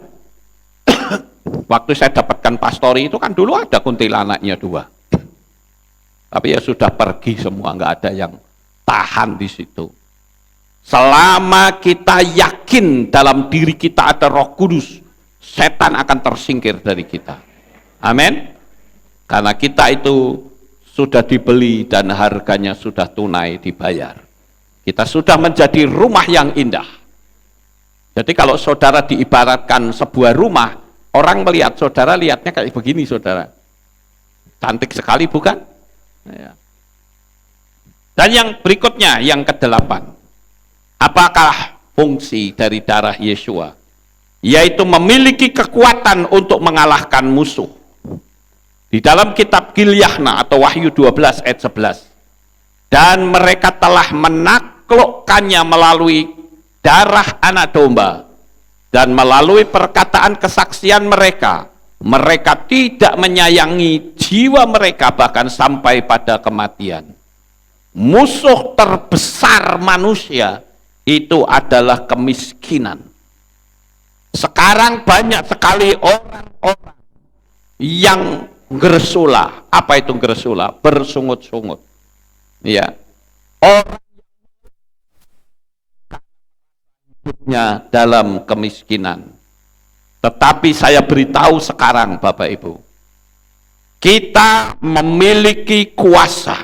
Waktu saya dapatkan pastori itu kan dulu ada kuntilanaknya 2. Tapi ya sudah pergi semua, nggak ada yang tahan di situ. Selama kita yakin dalam diri kita ada Roh Kudus, setan akan tersingkir dari kita. Amin. Karena kita itu sudah dibeli dan harganya sudah tunai dibayar. Kita sudah menjadi rumah yang indah. Jadi kalau saudara diibaratkan sebuah rumah, orang melihat saudara, lihatnya kayak begini, saudara. Cantik sekali, bukan? Ya. Dan yang berikutnya, yang ke-8. Apakah fungsi dari darah Yesua? Yaitu memiliki kekuatan untuk mengalahkan musuh. Di dalam kitab Gilyahna atau Wahyu 12 ayat 11. Dan mereka telah menaklukkannya melalui darah anak domba dan melalui perkataan kesaksian mereka. Mereka tidak menyayangi jiwa mereka bahkan sampai pada kematian. Musuh terbesar manusia itu adalah kemiskinan. Sekarang banyak sekali orang-orang yang gersula. Apa itu gersula? Bersungut-sungut. Ya, orang hidupnya dalam kemiskinan. Tetapi saya beritahu sekarang Bapak Ibu, kita memiliki kuasa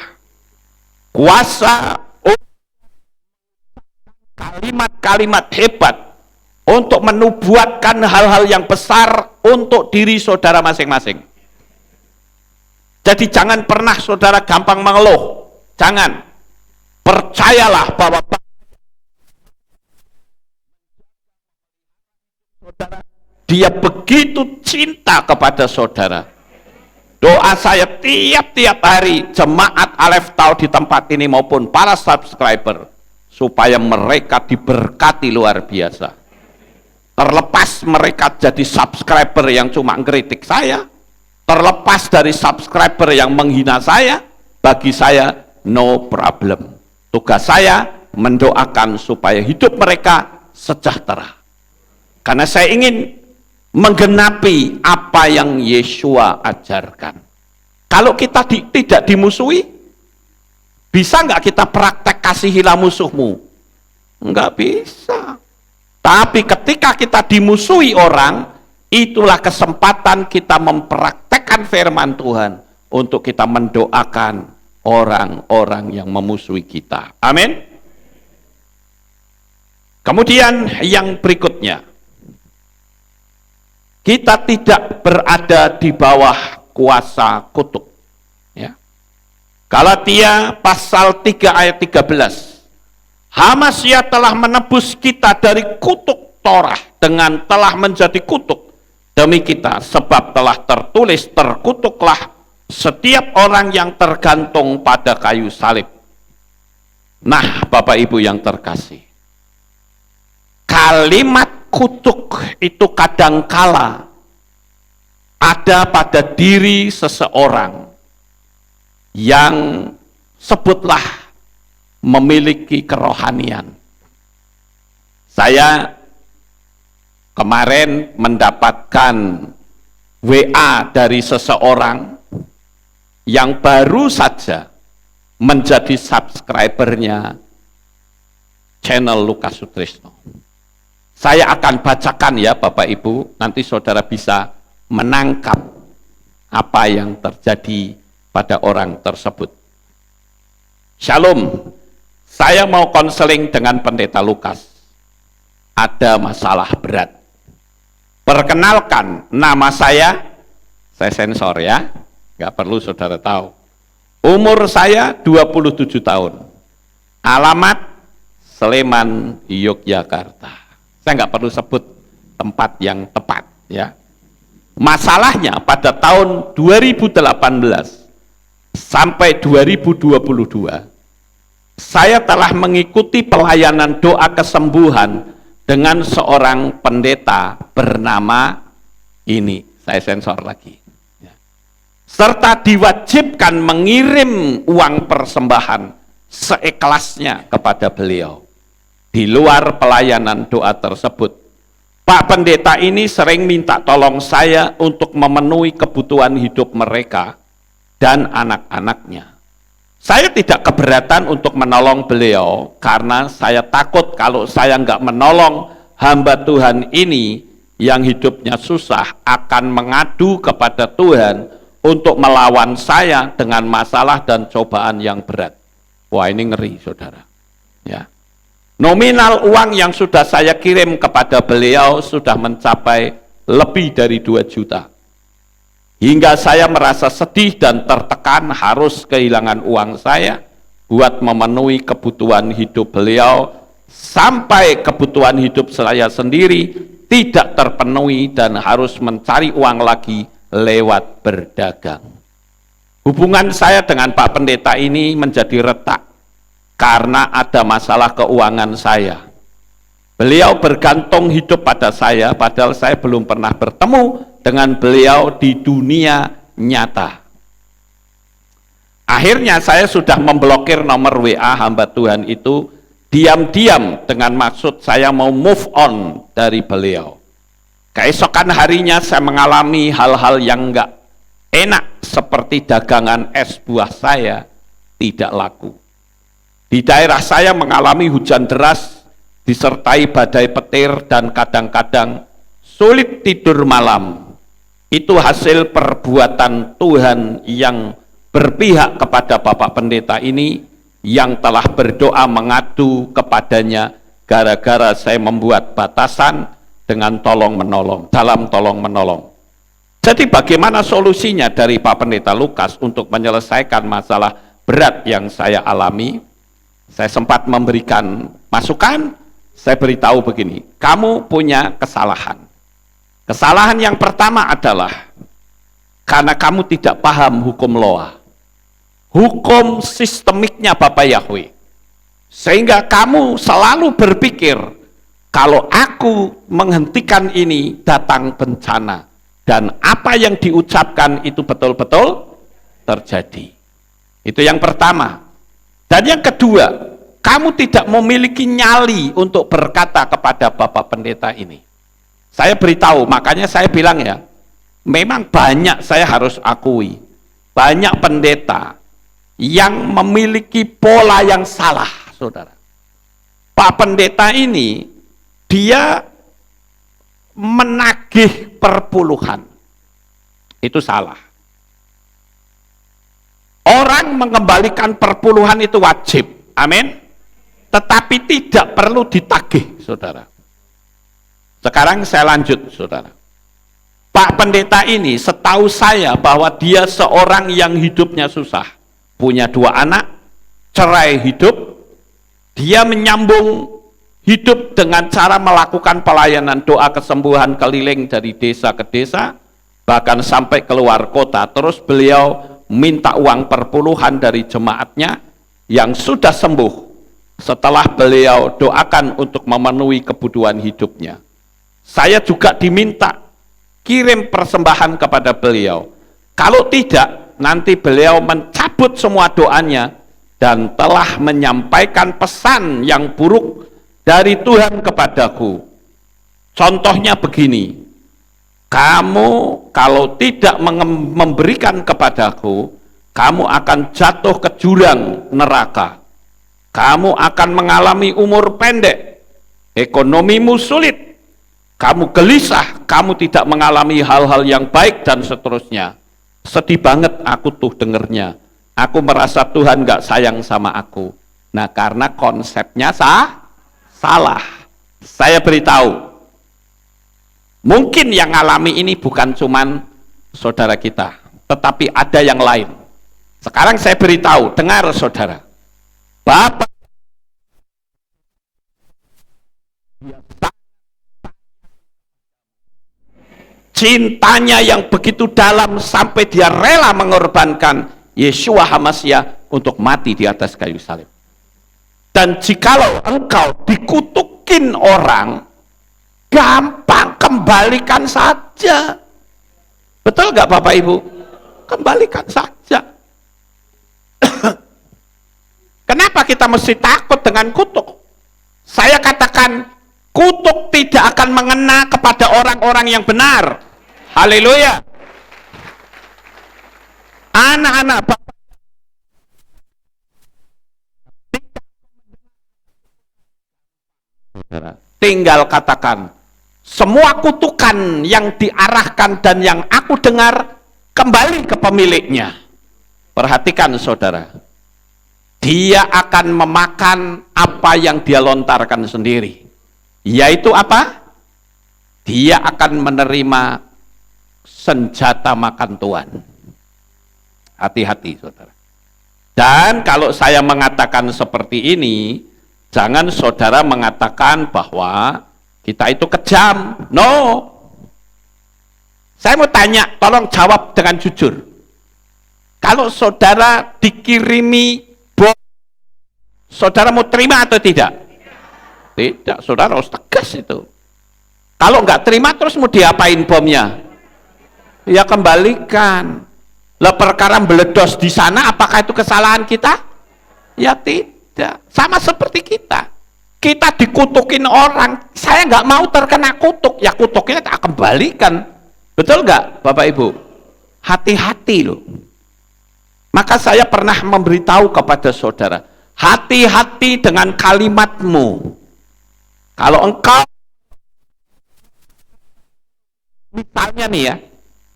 kalimat-kalimat hebat untuk menubuatkan hal-hal yang besar untuk diri saudara masing-masing. Jadi jangan pernah saudara gampang mengeluh. Jangan. Percayalah bahwa saudara, dia begitu cinta kepada saudara. Doa saya tiap-tiap hari jemaat Aleph Tau di tempat ini maupun para subscriber supaya mereka diberkati luar biasa. Terlepas mereka jadi subscriber yang cuma ngeritik saya, terlepas dari subscriber yang menghina saya, bagi saya no problem. Tugas saya mendoakan supaya hidup mereka sejahtera. Karena saya ingin menggenapi apa yang Yesua ajarkan. Kalau kita tidak dimusuhi, bisa nggak kita praktek kasihilah musuhmu? Nggak bisa. Tapi ketika kita dimusuhi orang, itulah kesempatan kita mempraktekkan firman Tuhan untuk kita mendoakan orang-orang yang memusuhi kita. Amin. Kemudian yang berikutnya, kita tidak berada di bawah kuasa kutuk. Ya. Galatia pasal 3 ayat 13. Hamasya telah menebus kita dari kutuk Torah dengan telah menjadi kutuk demi kita, sebab telah tertulis, terkutuklah setiap orang yang tergantung pada kayu salib. Nah, Bapak Ibu yang terkasih, kalimat kutuk itu kadangkala ada pada diri seseorang yang sebutlah memiliki kerohanian. Saya kemarin mendapatkan WA dari seseorang yang baru saja menjadi subscribernya channel Lukas Sutrisno. Saya akan bacakan ya Bapak Ibu, nanti saudara bisa menangkap apa yang terjadi pada orang tersebut. Shalom, saya mau konseling dengan Pendeta Lukas. Ada masalah berat. Perkenalkan, nama saya sensor ya, nggak perlu saudara tahu. Umur saya 27 tahun. Alamat Sleman, Yogyakarta. Saya nggak perlu sebut tempat yang tepat ya. Masalahnya pada tahun 2018 sampai 2022 saya telah mengikuti pelayanan doa kesembuhan dengan seorang pendeta bernama ini, saya sensor lagi ya. Serta diwajibkan mengirim uang persembahan seikhlasnya kepada beliau. Di luar pelayanan doa tersebut, Pak Pendeta ini sering minta tolong saya untuk memenuhi kebutuhan hidup mereka dan anak-anaknya. Saya tidak keberatan untuk menolong beliau karena saya takut kalau saya nggak menolong hamba Tuhan ini yang hidupnya susah akan mengadu kepada Tuhan untuk melawan saya dengan masalah dan cobaan yang berat. Wah, ini ngeri saudara ya. Nominal uang yang sudah saya kirim kepada beliau sudah mencapai lebih dari 2 juta. Hingga saya merasa sedih dan tertekan harus kehilangan uang saya buat memenuhi kebutuhan hidup beliau, sampai kebutuhan hidup saya sendiri tidak terpenuhi dan harus mencari uang lagi lewat berdagang. Hubungan saya dengan Pak Pendeta ini menjadi retak karena ada masalah keuangan saya. Beliau bergantung hidup pada saya, padahal saya belum pernah bertemu dengan beliau di dunia nyata. Akhirnya saya sudah memblokir nomor WA hamba Tuhan itu diam-diam dengan maksud saya mau move on dari beliau. Keesokan harinya saya mengalami hal-hal yang enggak enak, seperti dagangan es buah saya tidak laku. Di daerah saya mengalami hujan deras disertai badai petir dan kadang-kadang sulit tidur malam. Itu hasil perbuatan Tuhan yang berpihak kepada Bapak Pendeta ini yang telah berdoa mengadu kepadanya gara-gara saya membuat batasan dengan tolong-menolong, dalam tolong-menolong. Jadi bagaimana solusinya dari Pak Pendeta Lukas untuk menyelesaikan masalah berat yang saya alami? Saya sempat memberikan masukan, saya beritahu begini, kamu punya kesalahan. Kesalahan yang pertama adalah karena kamu tidak paham hukum Loa. Hukum sistemiknya Bapak Yahweh. Sehingga kamu selalu berpikir, kalau aku menghentikan ini datang bencana. Dan apa yang diucapkan itu betul-betul terjadi. Itu yang pertama. Dan yang kedua, kamu tidak memiliki nyali untuk berkata kepada Bapak Pendeta ini. Saya beritahu, makanya saya bilang ya, memang banyak, saya harus akui, banyak pendeta yang memiliki pola yang salah, saudara. Pak Pendeta ini, dia menagih perpuluhan. Itu salah. Orang mengembalikan perpuluhan itu wajib. Amin. Tetapi tidak perlu ditagih, saudara. Sekarang saya lanjut, saudara. Pak Pendeta ini setahu saya bahwa dia seorang yang hidupnya susah. Punya 2 anak, cerai hidup. Dia menyambung hidup dengan cara melakukan pelayanan doa kesembuhan keliling dari desa ke desa, bahkan sampai keluar kota. Terus beliau minta uang perpuluhan dari jemaatnya yang sudah sembuh setelah beliau doakan untuk memenuhi kebutuhan hidupnya. Saya juga diminta kirim persembahan kepada beliau. Kalau tidak, nanti beliau mencabut semua doanya dan telah menyampaikan pesan yang buruk dari Tuhan kepadaku. Contohnya begini, kamu kalau tidak memberikan kepadaku, kamu akan jatuh ke jurang neraka. Kamu akan mengalami umur pendek, ekonomimu sulit, kamu gelisah, kamu tidak mengalami hal-hal yang baik dan seterusnya. Sedih banget aku tuh dengernya. Aku merasa Tuhan gak sayang sama aku. Nah, karena konsepnya salah. Saya beritahu, mungkin yang alami ini bukan cuman saudara kita, tetapi ada yang lain. Sekarang saya beritahu, dengar saudara, Bapak cintanya yang begitu dalam sampai dia rela mengorbankan Yeshua HaMashiach untuk mati di atas kayu salib. Dan jikalau engkau dikutukin orang, gampang, kembalikan saja. Betul nggak Bapak Ibu? Kembalikan saja. Kenapa kita mesti takut dengan kutuk? Saya katakan, kutuk tidak akan mengena kepada orang-orang yang benar. Haleluya. Anak-anak tinggal katakan, semua kutukan yang diarahkan dan yang aku dengar kembali ke pemiliknya. Perhatikan saudara, dia akan memakan apa yang dia lontarkan sendiri. Yaitu apa? Dia akan menerima senjata makan Tuhan. Hati-hati saudara. Dan kalau saya mengatakan seperti ini, jangan saudara mengatakan bahwa kita itu kejam. No. Saya mau tanya, tolong jawab dengan jujur. Kalau saudara dikirimi bom, saudara mau terima atau tidak? Tidak, saudara harus tegas itu. Kalau nggak terima terus mau diapain bomnya? Ya kembalikan. Lah perkara meledos di sana, apakah itu kesalahan kita? Ya tidak. Sama seperti kita. Kita dikutukin orang, saya nggak mau terkena kutuk, ya kutuknya tak kembalikan. Betul nggak, Bapak Ibu? Hati-hati loh. Maka saya pernah memberitahu kepada saudara, hati-hati dengan kalimatmu. Kalau engkau, misalnya nih ya,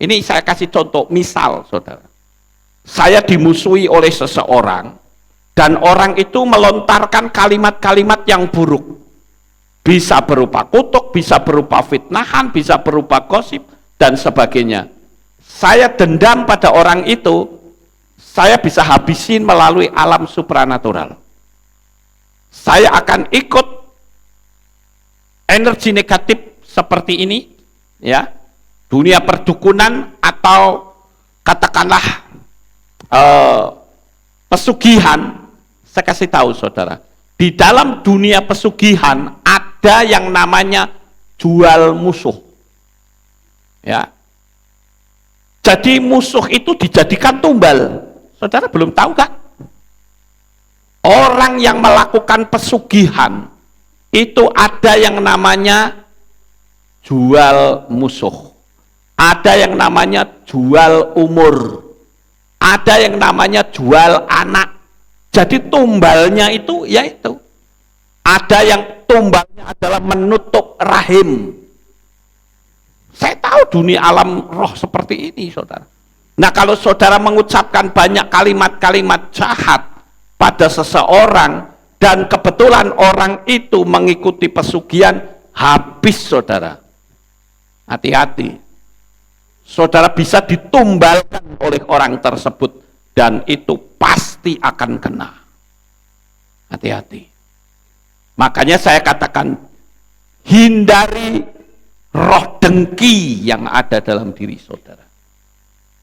ini saya kasih contoh, misal saudara, saya dimusuhi oleh seseorang, dan orang itu melontarkan kalimat-kalimat yang buruk. Bisa berupa kutuk, bisa berupa fitnahan, bisa berupa gosip, dan sebagainya. Saya dendam pada orang itu, saya bisa habisin melalui alam supranatural. Saya akan ikut energi negatif seperti ini, ya, dunia perdukunan atau katakanlah pesugihan. Saya kasih tahu saudara, di dalam dunia pesugihan ada yang namanya jual musuh, ya. Jadi musuh itu dijadikan tumbal. Saudara belum tahu kan? Orang yang melakukan pesugihan itu ada yang namanya jual musuh, ada yang namanya jual umur, ada yang namanya jual anak. Jadi tumbalnya itu yaitu ada yang tumbalnya adalah menutup rahim. Saya tahu dunia alam roh seperti ini, saudara. Nah, kalau saudara mengucapkan banyak kalimat-kalimat jahat pada seseorang dan kebetulan orang itu mengikuti pesugihan, habis saudara. Hati-hati. Saudara bisa ditumbalkan oleh orang tersebut dan itu pasti akan kena. Hati-hati. Makanya saya katakan, hindari roh dengki yang ada dalam diri saudara.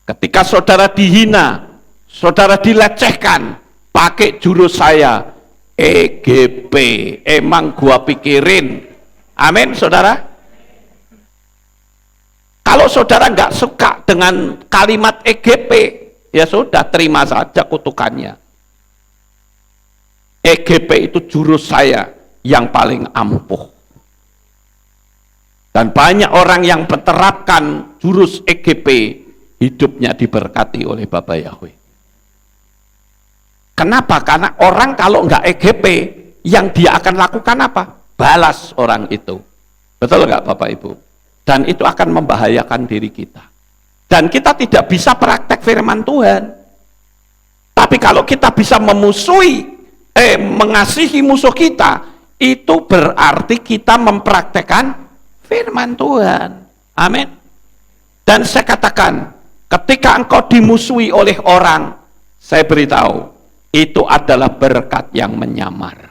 Ketika saudara dihina, saudara dilecehkan, pakai jurus saya, EGP, emang gua pikirin. Amin, saudara. Kalau saudara nggak suka dengan kalimat EGP, ya sudah, terima saja kutukannya. EGP itu jurus saya yang paling ampuh. Dan banyak orang yang menerapkan jurus EGP, hidupnya diberkati oleh Bapak Yahweh. Kenapa? Karena orang kalau nggak EGP, yang dia akan lakukan apa? Balas orang itu. Betul nggak Bapak Ibu? Dan itu akan membahayakan diri kita. Dan kita tidak bisa praktek firman Tuhan. Tapi kalau kita bisa mengasihi musuh kita, itu berarti kita mempraktekkan firman Tuhan. Amin. Dan saya katakan, ketika engkau dimusuhi oleh orang, saya beritahu, itu adalah berkat yang menyamar.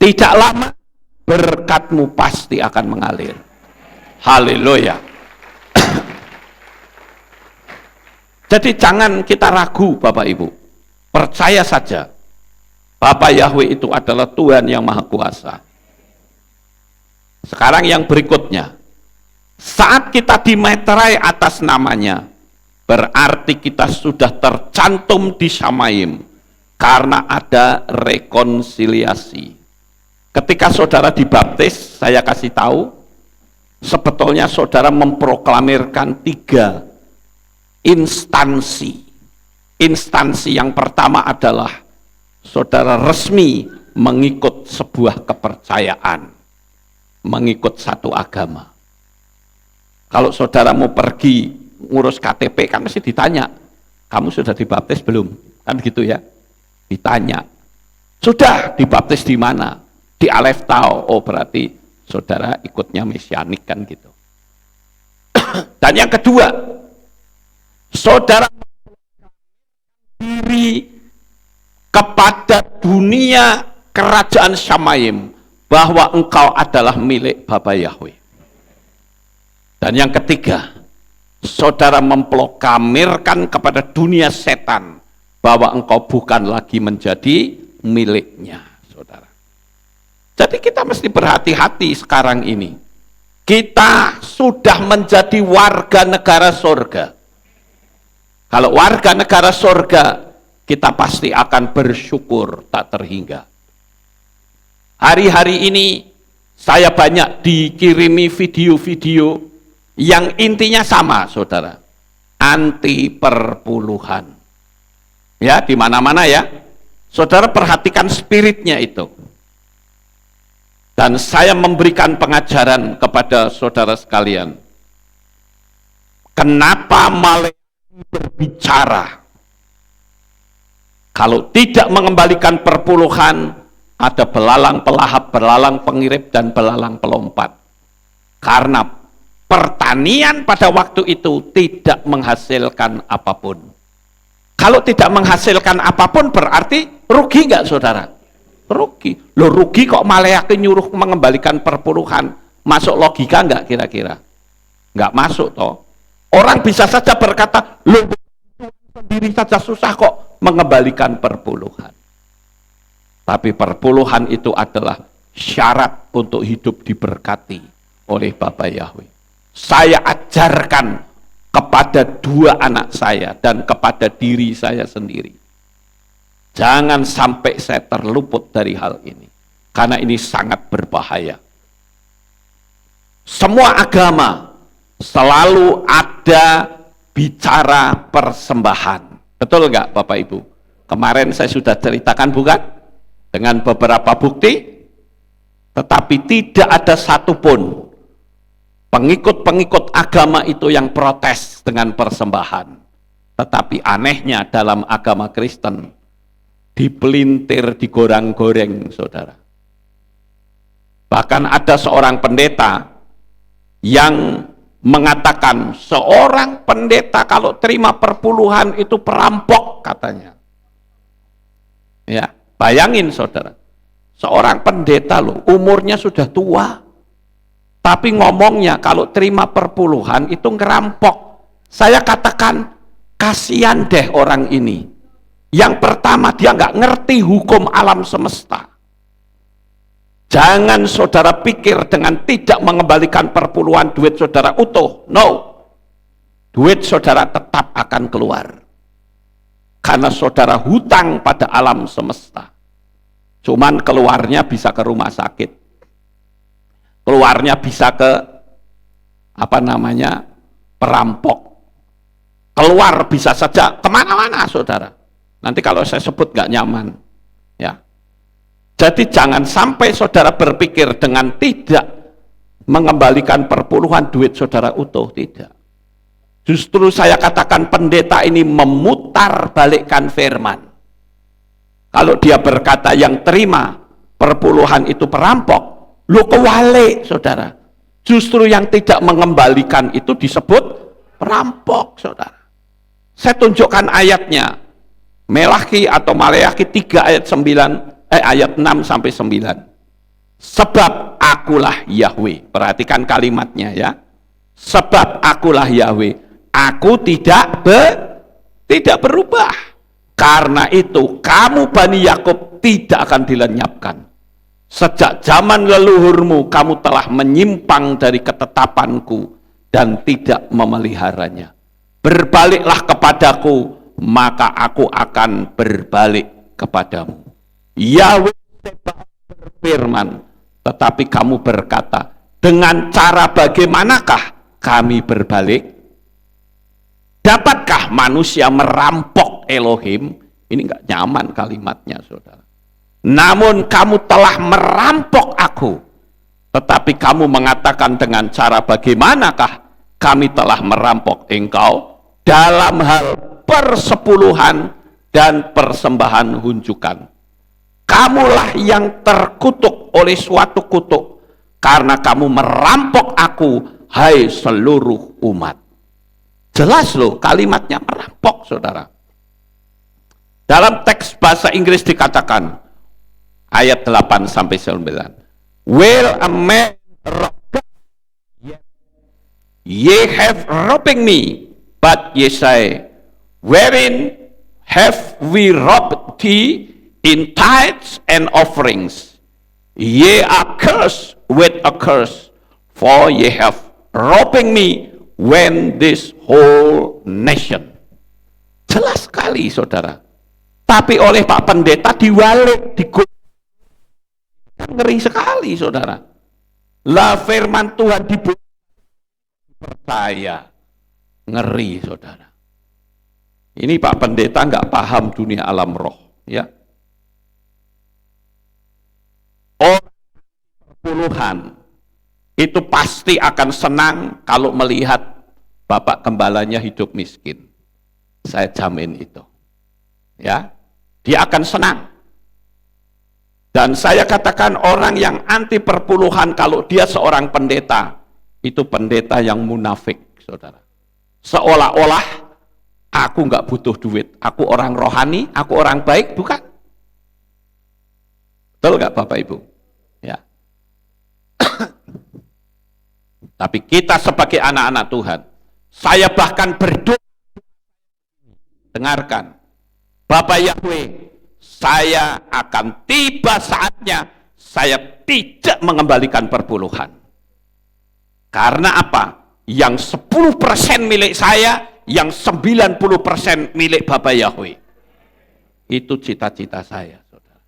Tidak lama, berkatmu pasti akan mengalir. Haleluya. Jadi jangan kita ragu Bapak Ibu. Percaya saja, Bapak Yahweh itu adalah Tuhan yang Maha Kuasa. Sekarang yang berikutnya, saat kita dimeterai atas namanya, berarti kita sudah tercantum di Shamayim, karena ada rekonsiliasi. Ketika saudara dibaptis, saya kasih tahu, sebetulnya saudara memproklamirkan 3 instansi. Instansi yang pertama adalah saudara resmi mengikut sebuah kepercayaan, mengikut satu agama. Kalau saudara mau pergi ngurus KTP kan mesti ditanya, kamu sudah dibaptis belum? Kan gitu ya, ditanya. Sudah dibaptis di mana? Di Aleph Tau. Oh berarti saudara ikutnya mesianik kan gitu. Dan yang kedua, saudara diri kepada dunia kerajaan Shamayim, bahwa engkau adalah milik Bapa Yahweh. Dan yang ketiga, saudara memproklamirkan kepada dunia setan bahwa engkau bukan lagi menjadi miliknya, saudara. Jadi kita mesti berhati-hati sekarang ini. Kita sudah menjadi warga negara surga. Kalau warga negara surga, kita pasti akan bersyukur tak terhingga. Hari-hari ini saya banyak dikirimi video-video yang intinya sama, saudara. Anti perpuluhan. Ya, di mana-mana ya. Saudara perhatikan spiritnya itu. Dan saya memberikan pengajaran kepada saudara sekalian. Kenapa malaikat berbicara? Kalau tidak mengembalikan perpuluhan, ada belalang pelahap, belalang pengirip, dan belalang pelompat. Karena pertanian pada waktu itu tidak menghasilkan apapun. Kalau tidak menghasilkan apapun berarti rugi nggak, saudara? Rugi. Loh, rugi kok malaikat nyuruh mengembalikan perpuluhan. Masuk logika nggak kira-kira? Nggak masuk toh. Orang bisa saja berkata, loh sendiri saja susah kok mengembalikan perpuluhan. Tapi perpuluhan itu adalah syarat untuk hidup diberkati oleh Bapa Yahweh. Saya ajarkan kepada dua anak saya dan kepada diri saya sendiri. Jangan sampai saya terluput dari hal ini. Karena ini sangat berbahaya. Semua agama selalu ada bicara persembahan. Betul nggak Bapak Ibu? Kemarin saya sudah ceritakan bukan? Dengan beberapa bukti. Tetapi tidak ada satupun pengikut-pengikut agama itu yang protes dengan persembahan. Tetapi anehnya dalam agama Kristen, dipelintir, digoreng-goreng, saudara. Bahkan ada seorang pendeta yang mengatakan seorang pendeta kalau terima perpuluhan itu perampok, katanya. Ya, bayangin saudara, seorang pendeta loh, umurnya sudah tua, tapi ngomongnya kalau terima perpuluhan itu ngerampok. Saya katakan, kasihan deh orang ini. Yang pertama, dia nggak ngerti hukum alam semesta. Jangan saudara pikir dengan tidak mengembalikan perpuluhan duit saudara utuh. No. Duit saudara tetap akan keluar. Karena saudara hutang pada alam semesta. Cuman keluarnya bisa ke rumah sakit. Keluarnya bisa ke perampok. Keluar bisa saja kemana-mana saudara. Nanti kalau saya sebut nggak nyaman. Ya. Jadi jangan sampai saudara berpikir dengan tidak mengembalikan perpuluhan duit saudara utuh, tidak. Justru saya katakan pendeta ini memutar balikkan firman. Kalau dia berkata yang terima perpuluhan itu perampok, lu kewalik saudara. Justru yang tidak mengembalikan itu disebut perampok saudara. Saya tunjukkan ayatnya. Melaki atau Maleakhi 3 ayat 6 sampai 9. Sebab akulah Yahweh. Perhatikan kalimatnya ya. Sebab akulah Yahweh. Aku tidak berubah. Karena itu kamu Bani Yakub tidak akan dilenyapkan. Sejak zaman leluhurmu kamu telah menyimpang dari ketetapanku dan tidak memeliharanya. Berbaliklah kepadaku, maka aku akan berbalik kepadamu. Yahweh berfirman, tetapi kamu berkata, dengan cara bagaimanakah kami berbalik? Dapatkah manusia merampok Elohim? Ini enggak nyaman kalimatnya saudara. Namun kamu telah merampok aku. Tetapi kamu mengatakan dengan cara bagaimanakah kami telah merampok engkau? Dalam hal persepuluhan dan persembahan hunjukan. Kamulah yang terkutuk oleh suatu kutuk, karena kamu merampok aku, hai seluruh umat. Jelas loh kalimatnya merampok saudara. Dalam teks bahasa Inggris dikatakan, ayat 8 sampai 9. Will a man rob God? Ye have robbing me, but ye say, wherein have we robbed thee? In tithes and offerings. Ye are cursed with a curse, for ye have robbing me when this whole nation. Jelas sekali saudara. Tapi oleh Pak Pendeta diwalik, ngeri sekali saudara. Lah firman Tuhan dipercaya, ngeri saudara. Ini Pak Pendeta nggak paham dunia alam roh, ya. Orang puluhan itu pasti akan senang kalau melihat bapak gembalanya hidup miskin. Saya jamin itu. Ya, dia akan senang. Dan saya katakan orang yang anti perpuluhan kalau dia seorang pendeta, itu pendeta yang munafik, saudara. Seolah-olah aku nggak butuh duit, aku orang rohani, aku orang baik, bukan? Betul nggak Bapak Ibu? Ya. Tapi kita sebagai anak-anak Tuhan, saya bahkan berdoa, dengarkan, Bapak Yahweh, saya akan tiba saatnya, saya tidak mengembalikan perpuluhan. Karena apa? Yang 10% milik saya, yang 90% milik Bapak Yahweh. Itu cita-cita saya, saudara.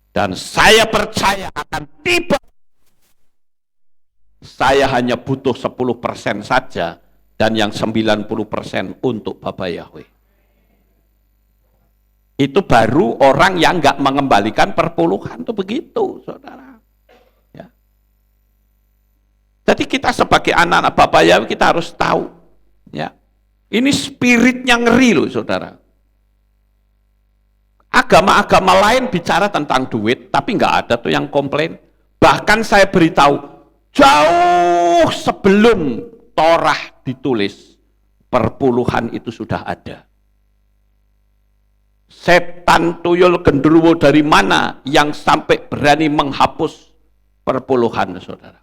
Dan saya percaya akan tiba. Saya hanya butuh 10% saja, dan yang 90% untuk Bapak Yahweh. Itu baru orang yang nggak mengembalikan perpuluhan, itu begitu, saudara. Ya. Jadi kita sebagai anak-anak Bapak Yahweh kita harus tahu, ya. Ini spiritnya ngeri loh, saudara. Agama-agama lain bicara tentang duit, tapi nggak ada tuh yang komplain. Bahkan saya beritahu, jauh sebelum Torah ditulis, perpuluhan itu sudah ada. Setan tuyul genderuwo dari mana yang sampai berani menghapus perpuluhan, saudara?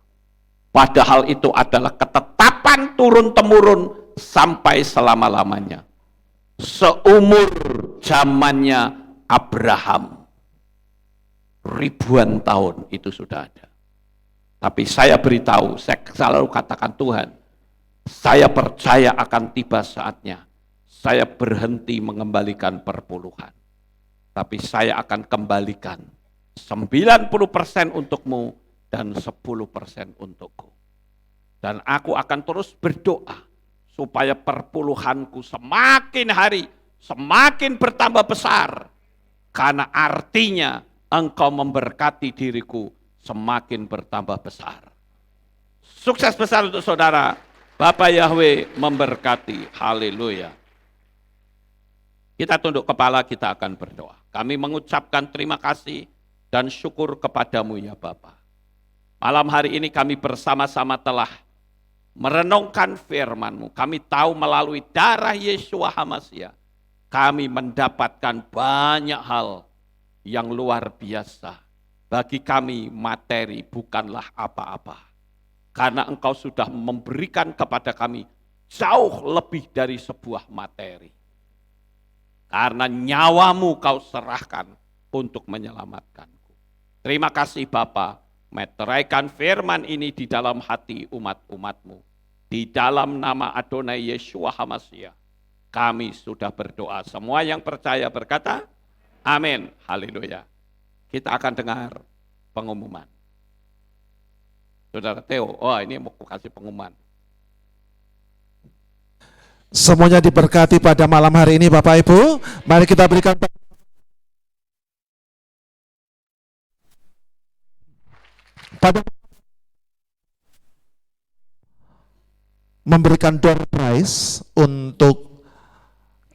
Padahal itu adalah ketetapan turun-temurun sampai selama-lamanya. Seumur zamannya Abraham. Ribuan tahun itu sudah ada. Tapi saya beritahu, saya selalu katakan Tuhan, saya percaya akan tiba saatnya. Saya berhenti mengembalikan perpuluhan. Tapi saya akan kembalikan 90% untukmu dan 10% untukku. Dan aku akan terus berdoa supaya perpuluhanku semakin hari semakin bertambah besar. Karena artinya engkau memberkati diriku semakin bertambah besar. Sukses besar untuk saudara. Bapak Yahweh memberkati. Haleluya. Kita tunduk kepala, kita akan berdoa. Kami mengucapkan terima kasih dan syukur kepadamu ya Bapa. Malam hari ini kami bersama-sama telah merenungkan firman-Mu. Kami tahu melalui darah Yeshua HaMashiach, kami mendapatkan banyak hal yang luar biasa. Bagi kami materi bukanlah apa-apa. Karena Engkau sudah memberikan kepada kami jauh lebih dari sebuah materi. Karena nyawamu kau serahkan untuk menyelamatkanku. Terima kasih Bapa, meteraikan firman ini di dalam hati umat-umatmu. Di dalam nama Adonai Yeshua HaMashiach, kami sudah berdoa. Semua yang percaya berkata, amin. Haleluya. Kita akan dengar pengumuman. Saudara Theo, oh ini mau kasih pengumuman. Semuanya diberkati pada malam hari ini Bapak Ibu. Mari kita berikan pada memberikan door prize untuk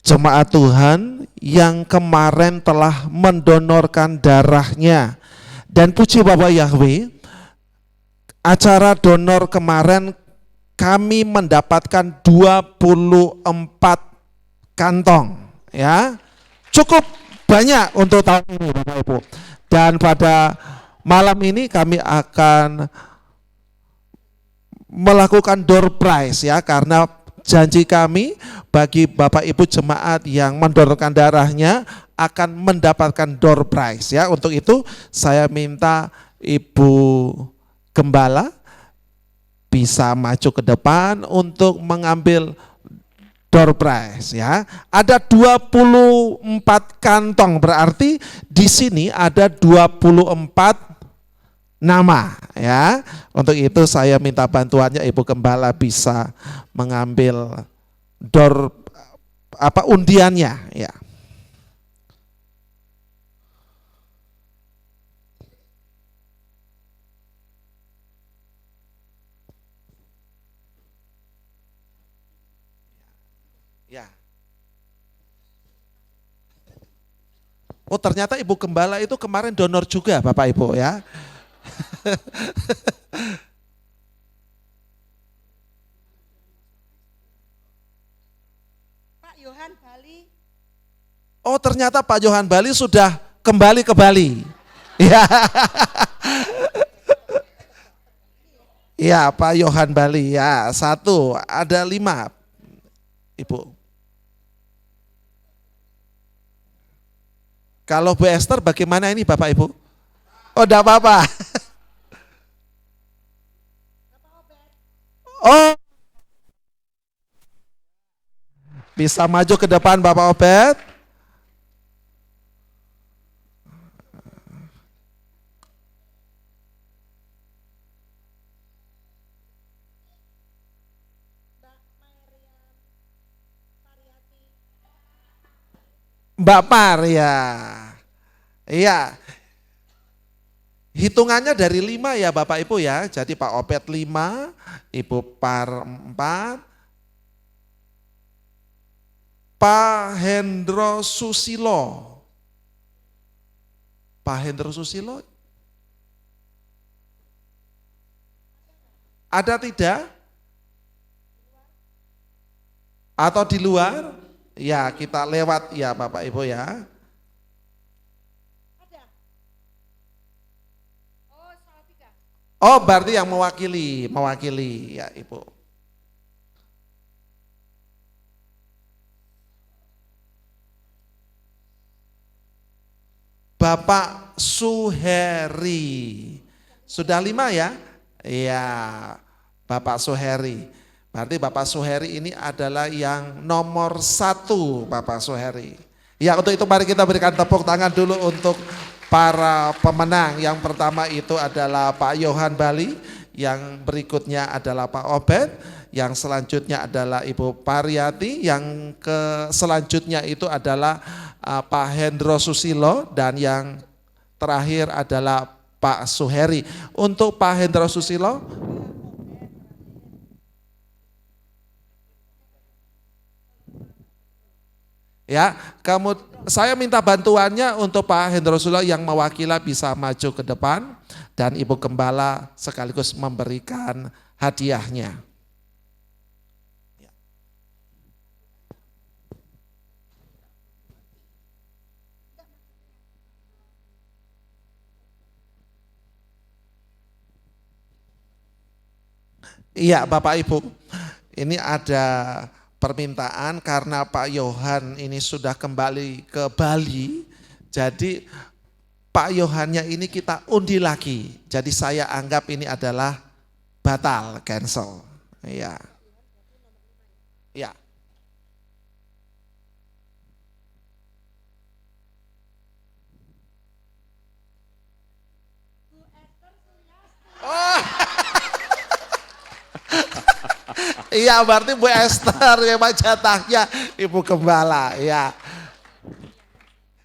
jemaat Tuhan yang kemarin telah mendonorkan darahnya. Dan puji Bapak Yahweh, acara donor kemarin kami mendapatkan 24 kantong, ya. Cukup banyak untuk tahun ini Bapak Ibu. Dan pada malam ini kami akan melakukan door prize ya, karena janji kami bagi Bapak Ibu jemaat yang mendonorkan darahnya akan mendapatkan door prize ya. Untuk itu saya minta Ibu Gembala bisa maju ke depan untuk mengambil door prize ya. Ada 24 kantong, berarti di sini ada 24 nama ya. Untuk itu saya minta bantuannya Ibu Gembala bisa mengambil undiannya ya. Ya. Oh, ternyata Ibu Gembala itu kemarin donor juga Bapak Ibu ya. Pak Yohan Bali. Oh, ternyata Pak Yohan Bali sudah kembali ke Bali. Ya. Ya, Pak Yohan Bali ya, 1, ada 5 Ibu. Kalau Bu Esther bagaimana ini Bapak Ibu? Oh, enggak apa-apa. Oh, bisa maju ke depan Bapak Obed. Mbak Par ya. Iya. Hitungannya dari 5 ya Bapak Ibu ya. Jadi Pak Obed 5, Ibu Par 4, Pak Hendro Susilo. Pak Hendro Susilo ada tidak? Atau di luar? Ya, kita lewat ya Bapak Ibu ya. Ada. Oh, salah 3. Oh, berarti yang mewakili ya Ibu. Bapak Suheri. Sudah 5 ya? Iya, Bapak Suheri. Berarti Bapak Suheri ini adalah yang nomor 1, Bapak Suheri. Ya, untuk itu mari kita berikan tepuk tangan dulu untuk para pemenang. Yang pertama itu adalah Pak Yohan Bali, yang berikutnya adalah Pak Obed, yang selanjutnya adalah Ibu Pariyati, yang selanjutnya itu adalah Pak Hendro Susilo, dan yang terakhir adalah Pak Suheri. Untuk Pak Hendro Susilo, ya, saya minta bantuannya untuk Pak Hendro Susilo yang mewakili bisa maju ke depan, dan Ibu Gembala sekaligus memberikan hadiahnya. Iya Bapak Ibu, ini ada permintaan karena Pak Yohan ini sudah kembali ke Bali, jadi Pak Yohannya ini kita undi lagi, jadi saya anggap ini adalah batal, cancel. Iya. Iya. Oh. Iya, berarti Bu Esther memang jatahnya Ibu Gembala, ya.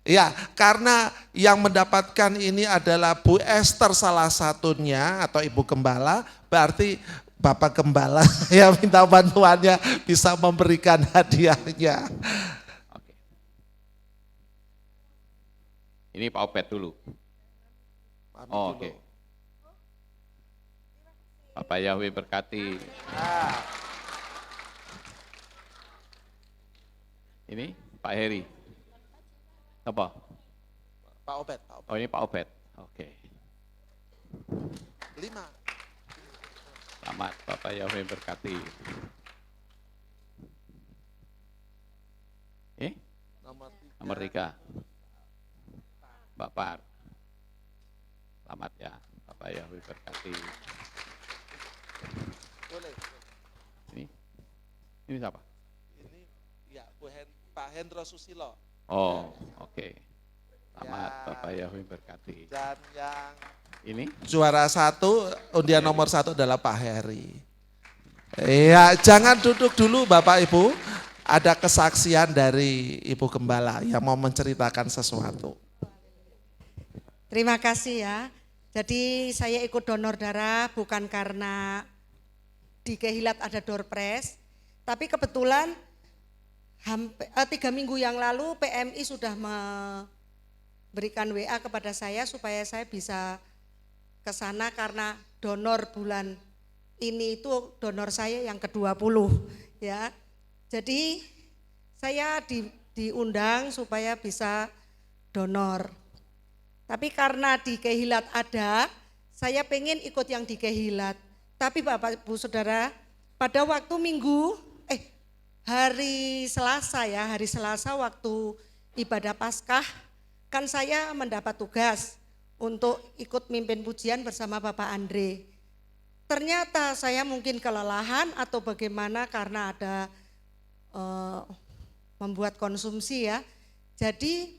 Ya, karena yang mendapatkan ini adalah Bu Esther salah satunya atau Ibu Gembala, berarti Bapak Gembala yang minta bantuannya bisa memberikan hadiahnya. Oke. Ini Pak Obed dulu. Oh, oke. Bapak Yahweh berkati. Ini Pak Heri. Apa? Pak Obed. Oh, ini Pak Obed. Oke. 5. Selamat Selamat, Bapak Yahweh berkati. Nomor 3. Bapak. Selamat ya, Bapak Yahweh berkati. Boleh. Ini siapa? Ini ya Pak Hendro Susilo. Oh, oke. Selamat, Ya. Bapak Yahweh berkati. Dan yang Ini? juara 1, undian nomor 1 adalah Pak Heri. Ya, jangan duduk dulu Bapak Ibu. Ada kesaksian dari Ibu Gembala yang mau menceritakan sesuatu. Terima kasih ya. Jadi saya ikut donor darah bukan karena di Kehilat ada door press, tapi kebetulan 3 minggu yang lalu PMI sudah memberikan WA kepada saya supaya saya bisa ke sana karena donor bulan ini itu donor saya yang ke-20 ya. Jadi saya diundang supaya bisa donor. Tapi karena di Kehilat ada, saya pengen ikut yang di Kehilat. Tapi Bapak Ibu Saudara, pada waktu hari Selasa waktu ibadah Paskah, kan saya mendapat tugas untuk ikut mimpin pujian bersama Bapak Andre. Ternyata saya mungkin kelelahan atau bagaimana karena ada membuat konsumsi ya. Jadi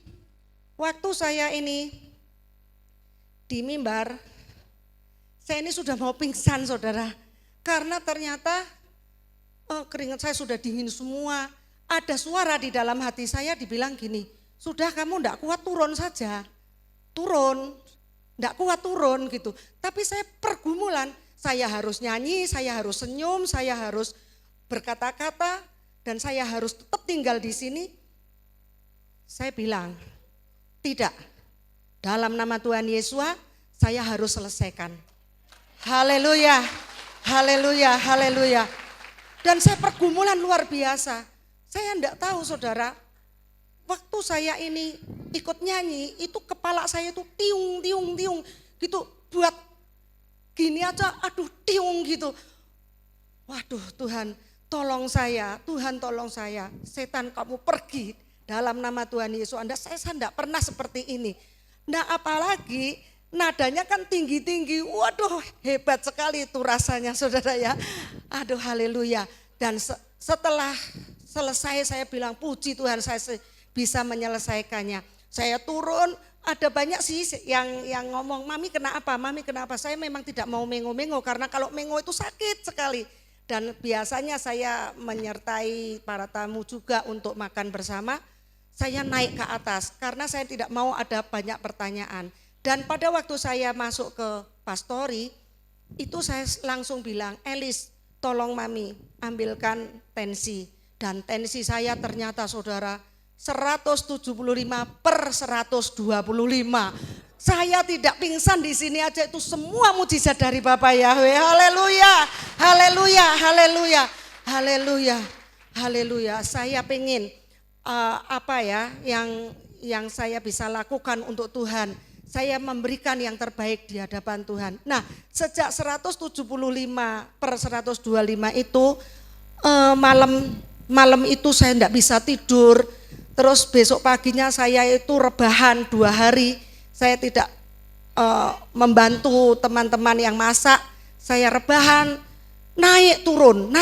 waktu saya ini di mimbar, saya ini sudah mau pingsan saudara. Karena ternyata keringat saya sudah dingin semua. Ada suara di dalam hati saya dibilang gini, sudah kamu enggak kuat turun saja. Turun, enggak kuat turun gitu. Tapi saya pergumulan, saya harus nyanyi, saya harus senyum, saya harus berkata-kata, dan saya harus tetap tinggal di sini. Saya bilang, tidak, dalam nama Tuhan Yesus saya harus selesaikan. Haleluya, haleluya, haleluya. Dan saya pergumulan luar biasa. Saya enggak tahu saudara, waktu saya ini ikut nyanyi, itu kepala saya itu tiung, tiung, tiung gitu. Buat gini aja, aduh tiung gitu. Waduh Tuhan, tolong saya, Tuhan tolong saya, setan kamu pergi dalam nama Tuhan Yesus. Saya enggak pernah seperti ini. Nah apalagi nadanya kan tinggi-tinggi, waduh hebat sekali itu rasanya saudara ya. Aduh haleluya. Dan setelah selesai saya bilang puji Tuhan saya bisa menyelesaikannya. Saya turun, ada banyak sih yang ngomong, Mami kenapa, Mami kenapa. Saya memang tidak mau mengo-mengo karena kalau mengo itu sakit sekali. Dan biasanya saya menyertai para tamu juga untuk makan bersama, saya naik ke atas karena saya tidak mau ada banyak pertanyaan. Dan pada waktu saya masuk ke pastori, itu saya langsung bilang, Elis tolong Mami ambilkan tensi. Dan tensi saya ternyata saudara 175/125. Saya tidak pingsan di sini aja, itu semua mujizat dari Bapak Yahweh. Haleluya, haleluya, haleluya, haleluya, haleluya. Saya pengen yang saya bisa lakukan untuk Tuhan. Saya memberikan yang terbaik di hadapan Tuhan. Nah, sejak 175/125 itu malam itu saya tidak bisa tidur. Terus besok paginya saya itu rebahan 2 hari. Saya tidak membantu teman-teman yang masak. Saya rebahan, naik turun,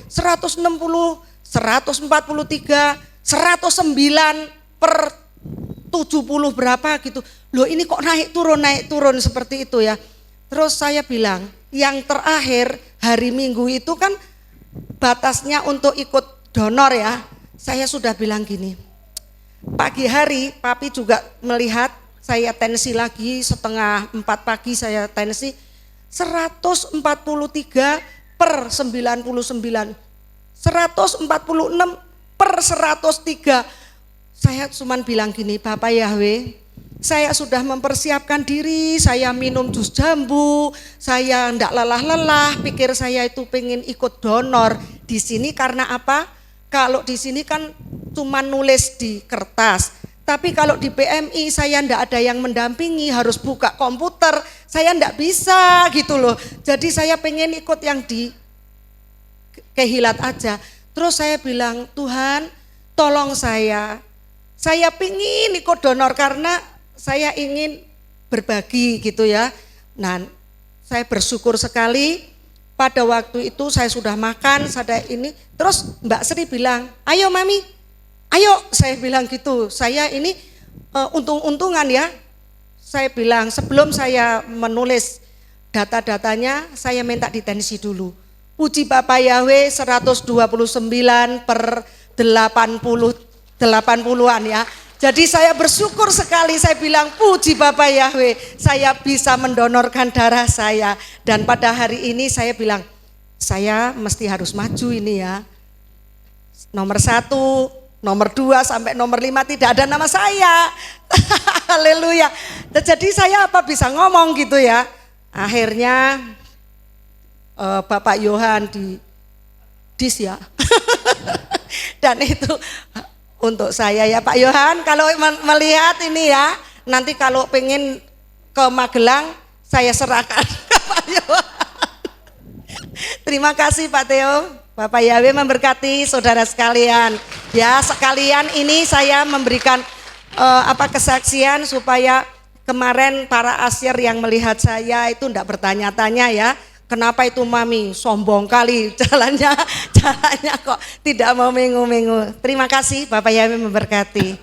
160, 143, 109/70 berapa gitu. Loh ini kok naik turun seperti itu ya. Terus saya bilang, yang terakhir hari Minggu itu kan batasnya untuk ikut donor ya. Saya sudah bilang gini, pagi hari Papi juga melihat saya tensi lagi, 3:30 pagi saya tensi 143/99, 146/103. Saya cuman bilang gini, Bapak Yahweh, saya sudah mempersiapkan diri, saya minum jus jambu, saya enggak lelah-lelah, pikir saya itu pengen ikut donor di sini karena apa? Kalau di sini kan cuma nulis di kertas, Tapi kalau di PMI saya ndak ada yang mendampingi, harus buka komputer, saya ndak bisa gitu loh. Jadi saya pengen ikut yang di Kehilat aja. Terus saya bilang, Tuhan tolong saya pingin ikut donor karena saya ingin berbagi gitu ya. Nah, saya bersyukur sekali pada waktu itu saya sudah makan, saya ini. Terus Mbak Sri bilang, ayo Mami, ayo, saya bilang gitu. Saya ini untung-untungan ya. Saya bilang sebelum saya menulis data-datanya, saya minta ditensi dulu. Puji Bapak Yahweh 129/80 80-an ya. Jadi saya bersyukur sekali, saya bilang puji Bapak Yahweh, saya bisa mendonorkan darah saya. Dan pada hari ini saya bilang, saya mesti harus maju ini ya. Nomor 1, nomor 2 sampai nomor 5 tidak ada nama saya. Haleluya. Jadi saya apa bisa ngomong gitu ya. Akhirnya Bapak Yohan di dis ya. Dan itu untuk saya ya Pak Yohan, kalau melihat ini ya, nanti kalau pengen ke Magelang saya serahkan ke Pak Yohan. Terima kasih Pak Theo, Bapak Yahweh memberkati saudara sekalian. Ya sekalian ini saya memberikan kesaksian supaya kemarin para asyir yang melihat saya itu enggak bertanya-tanya ya. Kenapa itu Mami sombong kali jalannya kok tidak mau mengu-mengu. Terima kasih Bapak Yahweh memberkati.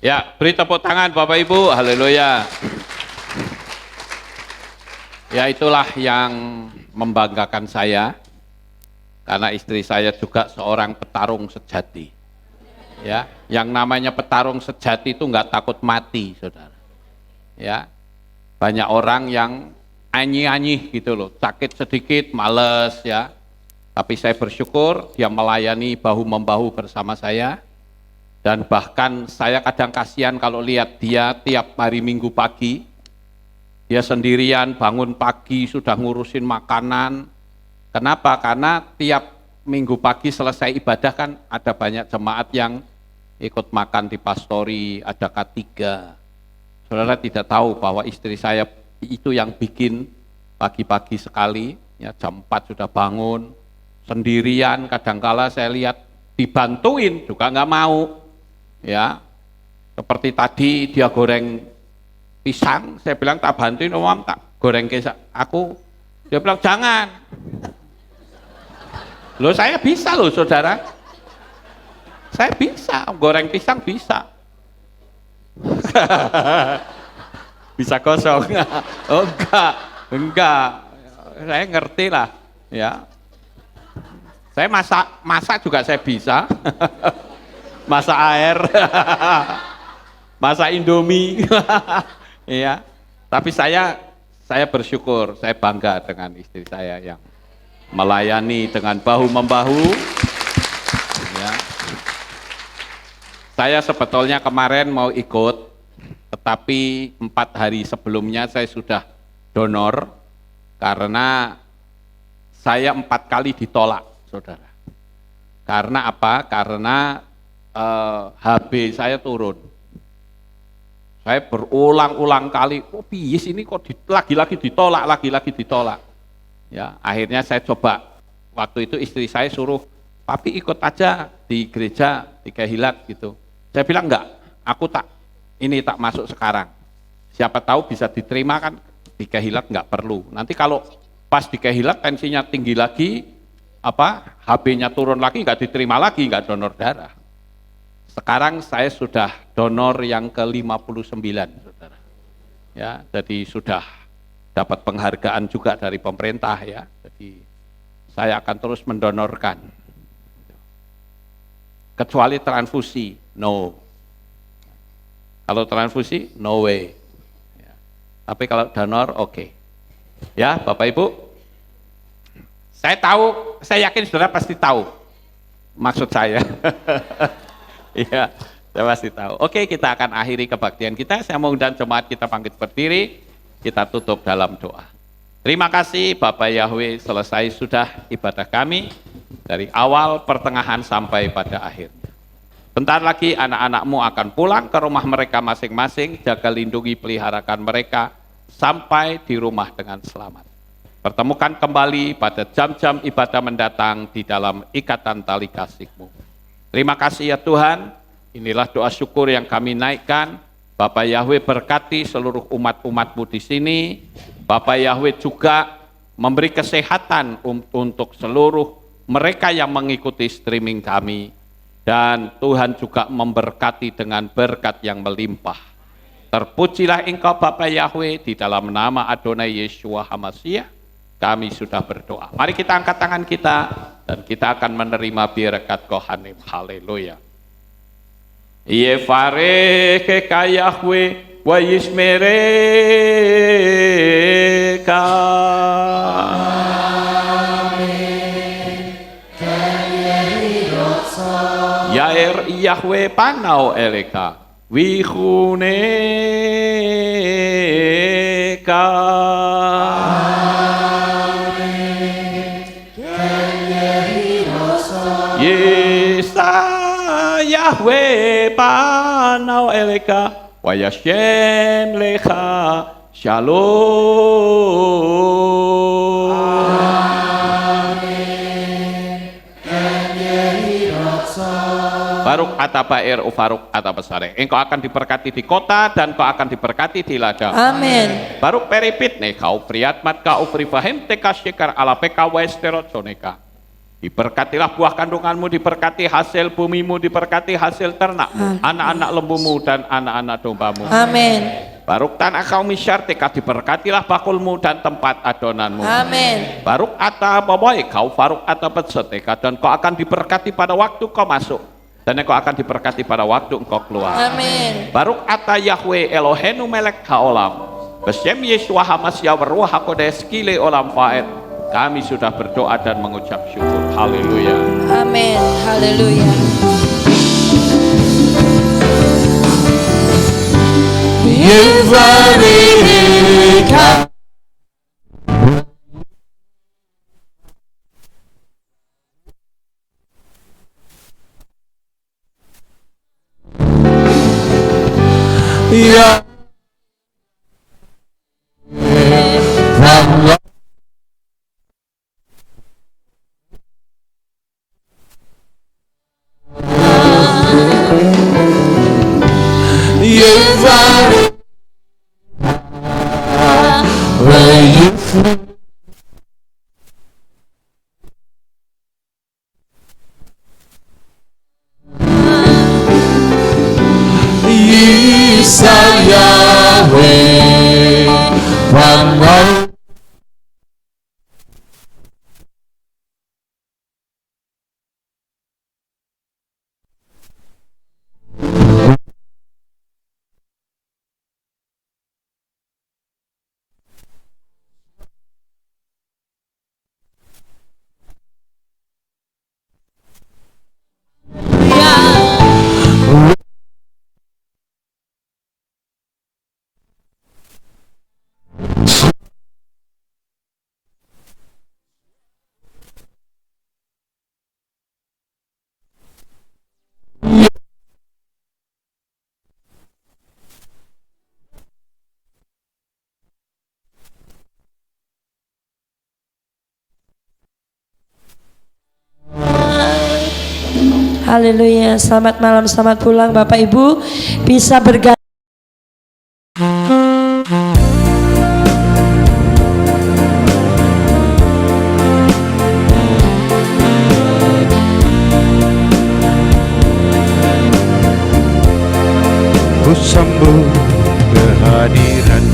Ya, beri tepuk tangan Bapak Ibu, haleluya. Ya itulah yang membanggakan saya, karena istri saya juga seorang petarung sejati. Ya, yang namanya petarung sejati itu enggak takut mati, saudara. Ya, banyak orang yang anyi-anyi gitu loh, sakit sedikit, males ya. Tapi saya bersyukur dia melayani bahu-membahu bersama saya. Dan bahkan saya kadang kasihan kalau lihat dia tiap hari Minggu pagi, dia sendirian bangun pagi sudah ngurusin makanan. Kenapa? Karena tiap Minggu pagi selesai ibadah kan ada banyak jemaat yang ikut makan di pastori, ada K3. Saudara tidak tahu bahwa istri saya itu yang bikin pagi-pagi sekali, ya, jam 4 sudah bangun, sendirian, kadangkala saya lihat dibantuin juga nggak mau, ya. Seperti tadi dia goreng pisang, saya bilang tak bantuin Om, tak goreng pisang, dia bilang jangan. Loh saya bisa loh saudara, saya bisa, goreng pisang bisa. Bisa kosong. Oh enggak, saya ngerti lah ya. Saya masak juga saya bisa. Masak air, masak Indomie. Ya, tapi saya bersyukur, saya bangga dengan istri saya yang melayani dengan bahu-membahu. Ya. Saya sebetulnya kemarin mau ikut, tetapi 4 hari sebelumnya saya sudah donor, karena saya 4 kali ditolak, saudara. Karena apa? Karena HB saya turun. Saya berulang-ulang kali, biis ini kok lagi-lagi ditolak. Ya, akhirnya saya coba, waktu itu istri saya suruh, papi ikut aja di gereja, di Kehilat gitu. Saya bilang enggak, aku tak masuk sekarang. Siapa tahu bisa diterima kan, di Kehilat enggak perlu. Nanti kalau pas di Kehilat tensinya tinggi lagi, HB-nya turun lagi, enggak diterima lagi, enggak donor darah. Sekarang saya sudah donor yang ke-59, saudara. Ya, jadi sudah dapat penghargaan juga dari pemerintah ya. Jadi saya akan terus mendonorkan. Kecuali transfusi, no. Kalau transfusi, no way. Ya. Tapi kalau donor, oke. Ya, Bapak Ibu, saya yakin saudara pasti tahu maksud saya. Iya, saya pasti tahu. Oke, kita akan akhiri kebaktian kita. Saya mengundang jemaat kita bangkit berdiri, kita tutup dalam doa. Terima kasih Bapak Yahweh, selesai sudah ibadah kami. dari awal, pertengahan, sampai pada akhirnya. Bentar lagi anak-anakmu akan pulang ke rumah mereka masing-masing, jaga lindungi peliharakan mereka sampai di rumah dengan selamat. Pertemukan kembali pada jam-jam ibadah mendatang di dalam ikatan tali kasih-Mu. Terima kasih ya Tuhan, inilah doa syukur yang kami naikkan. Bapak Yahweh berkati seluruh umat-umat-Mu di sini. Bapak Yahweh juga memberi kesehatan untuk seluruh mereka yang mengikuti streaming kami. Dan Tuhan juga memberkati dengan berkat yang melimpah. Terpujilah Engkau Bapak Yahweh, di dalam nama Adonai Yeshua HaMashiach kami sudah berdoa. Mari kita angkat tangan kita dan kita akan menerima berkat Kohanim. Haleluya. Yevarech ka Yahweh wa yishmereka. Yair Yahweh panau eleka wihuneka. Yesa Yahweh panau eleka wa yashem lecha shalom. Baruk atabair ufaruk atabasare. Engkau akan diberkati di kota dan kau akan diberkati di ladang. Amin. Baruk peripit ne kau priatmat ka ufrifahem teka syekar ala peka westerot soneka. Diberkatilah buah kandunganmu, diberkati hasil bumimu, diberkati hasil ternakmu, anak-anak lembumu dan anak-anak dombamu. Amin. Baruk tanah kau misyar teka, diberkatilah bakulmu dan tempat adonanmu. Amin. Baruk ata baboy kau faruk ata petseteka, dan kau akan diberkati pada waktu kau masuk. Dan engkau akan diberkati pada waktu engkau keluar. Amin. Baruk ata Yahweh Elohenu melek haolam. Besem Yeshua HaMashiach Ruach HaKodesh kile olam faed. Kami sudah berdoa dan mengucap syukur. Haleluya. Amin. Haleluya. Yevareka. Ya Allah. Haleluya. Selamat malam, selamat pulang Bapak Ibu. Bisa berganti. Ku sambut kehadiran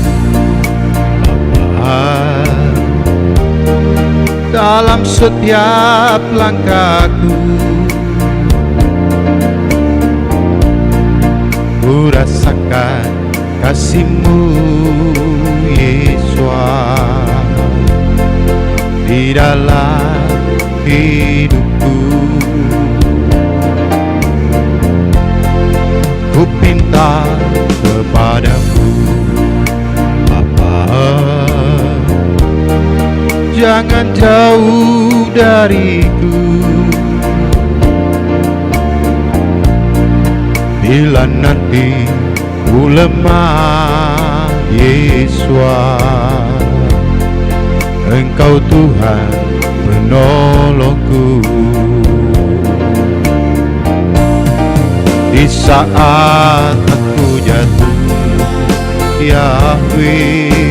Bapa dalam setiap langkahku. Ku rasakan kasih-Mu Yesus di dalam hidupku. Ku pinta kepadamu Bapa, jangan jauh dariku. Bila nanti ku lemah, Yesus, Engkau Tuhan penolongku. Di saat aku jatuh, Yahweh,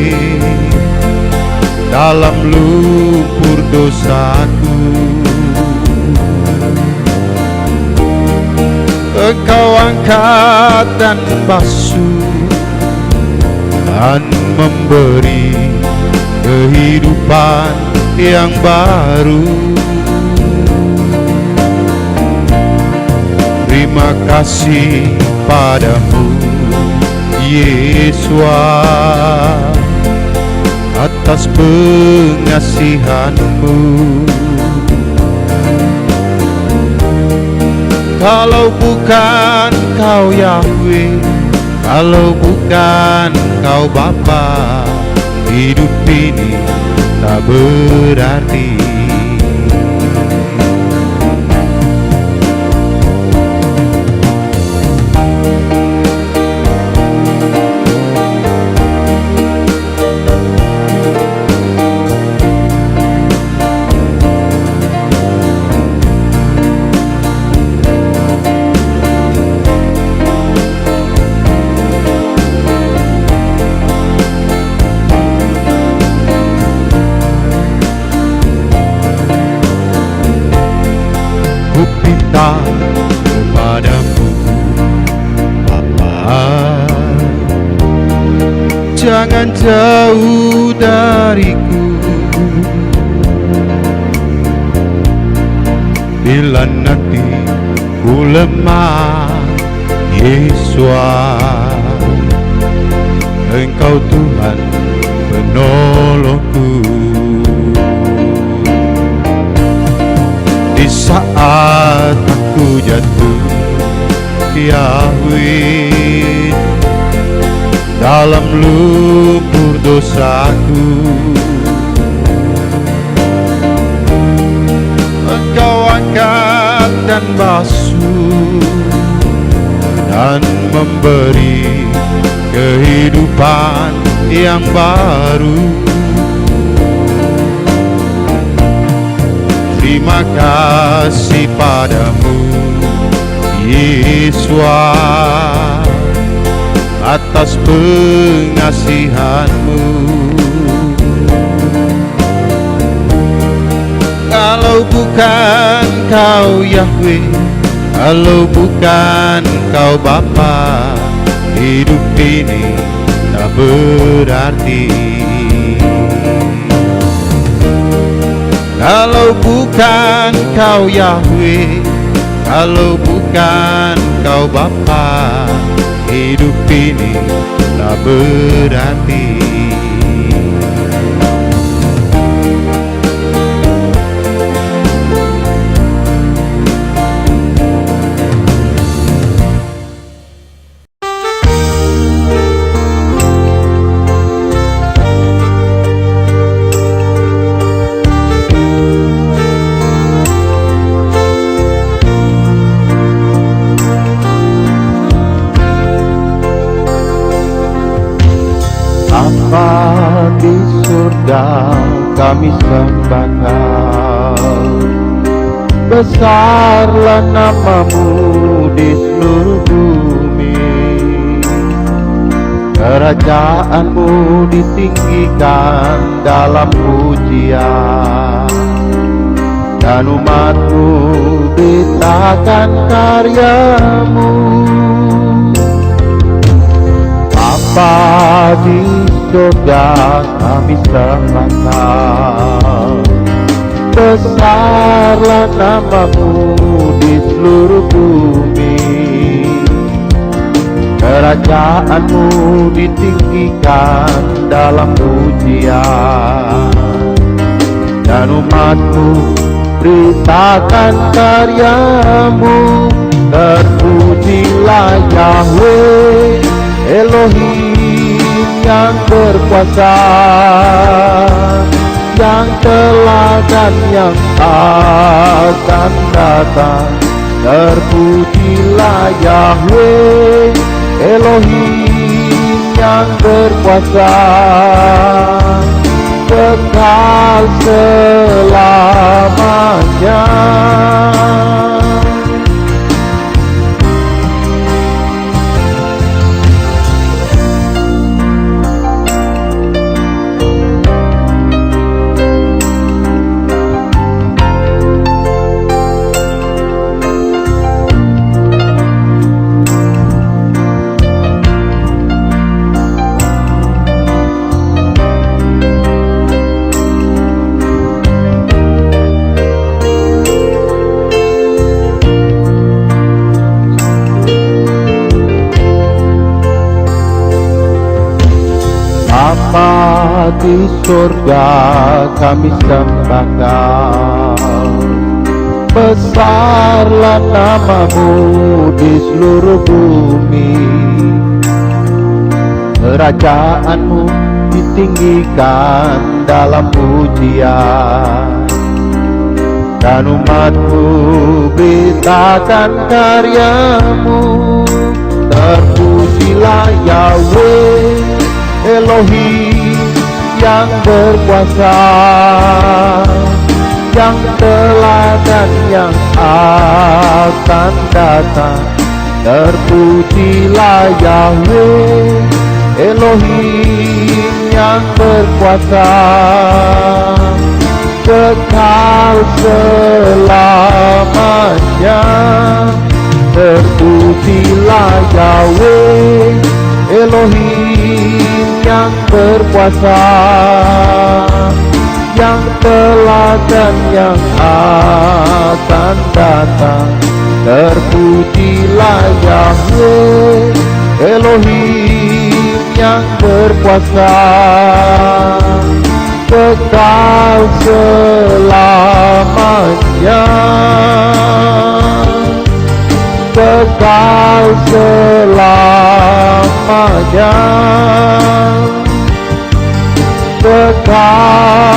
dalam lumpur dosaku, Engkau angkat dan basuh dan memberi kehidupan yang baru. Terima kasih padamu, Yesus, atas pengasihan-Mu. Kalau bukan Kau Yahweh, kalau bukan Kau Bapa, hidup ini tak berarti. Kepadamu, Bapa, jangan jauh dariku. Bila nanti ku lemah, Yesus, Engkau Tuhan penolongku. Di saat aku jatuh, Yahweh, dalam lumpur dosaku, Engkau angkat dan basuh dan memberi kehidupan yang baru. Terima kasih padamu, Yesus, atas pengasihan-Mu. Kalau bukan Kau Yahweh, kalau bukan Kau Bapa, hidup ini tak berarti. Kalau bukan Kau Yahweh, kalau bukan Kau Bapa, hidup ini tak berarti. Di surga kami sembah Kau, besarlah nama-Mu di seluruh bumi. Kerajaan-Mu ditinggikan dalam pujian, dan umat-Mu beritakan karya-Mu. Bapa di surga kami sembah Kau, besarlah nama-Mu di seluruh bumi. Kerajaan-Mu ditinggikan dalam pujian, dan umat-Mu beritakan karya-Mu. Terpujilah Yahweh Elohim yang berkuasa, yang telah dan yang akan datang. Terpujilah Yahweh Elohim yang berkuasa kekal selamanya. Bapa di surga kami sembahkan, besarlah namamu di seluruh bumi. Kerajaanmu ditinggikan dalam pujian, dan umatmu beritakan karyamu. Terpujilah Yahweh Elohim yang berkuasa, yang telah dan yang akan datang. Terpujilah Yahweh Elohim yang berkuasa kekal selamanya. Terpujilah Yahweh Elohim yang berkuasa, yang telah dan yang akan datang. Terpujilah Yahweh Elohim yang berkuasa kekal selamanya. Kekal selamanya, kekal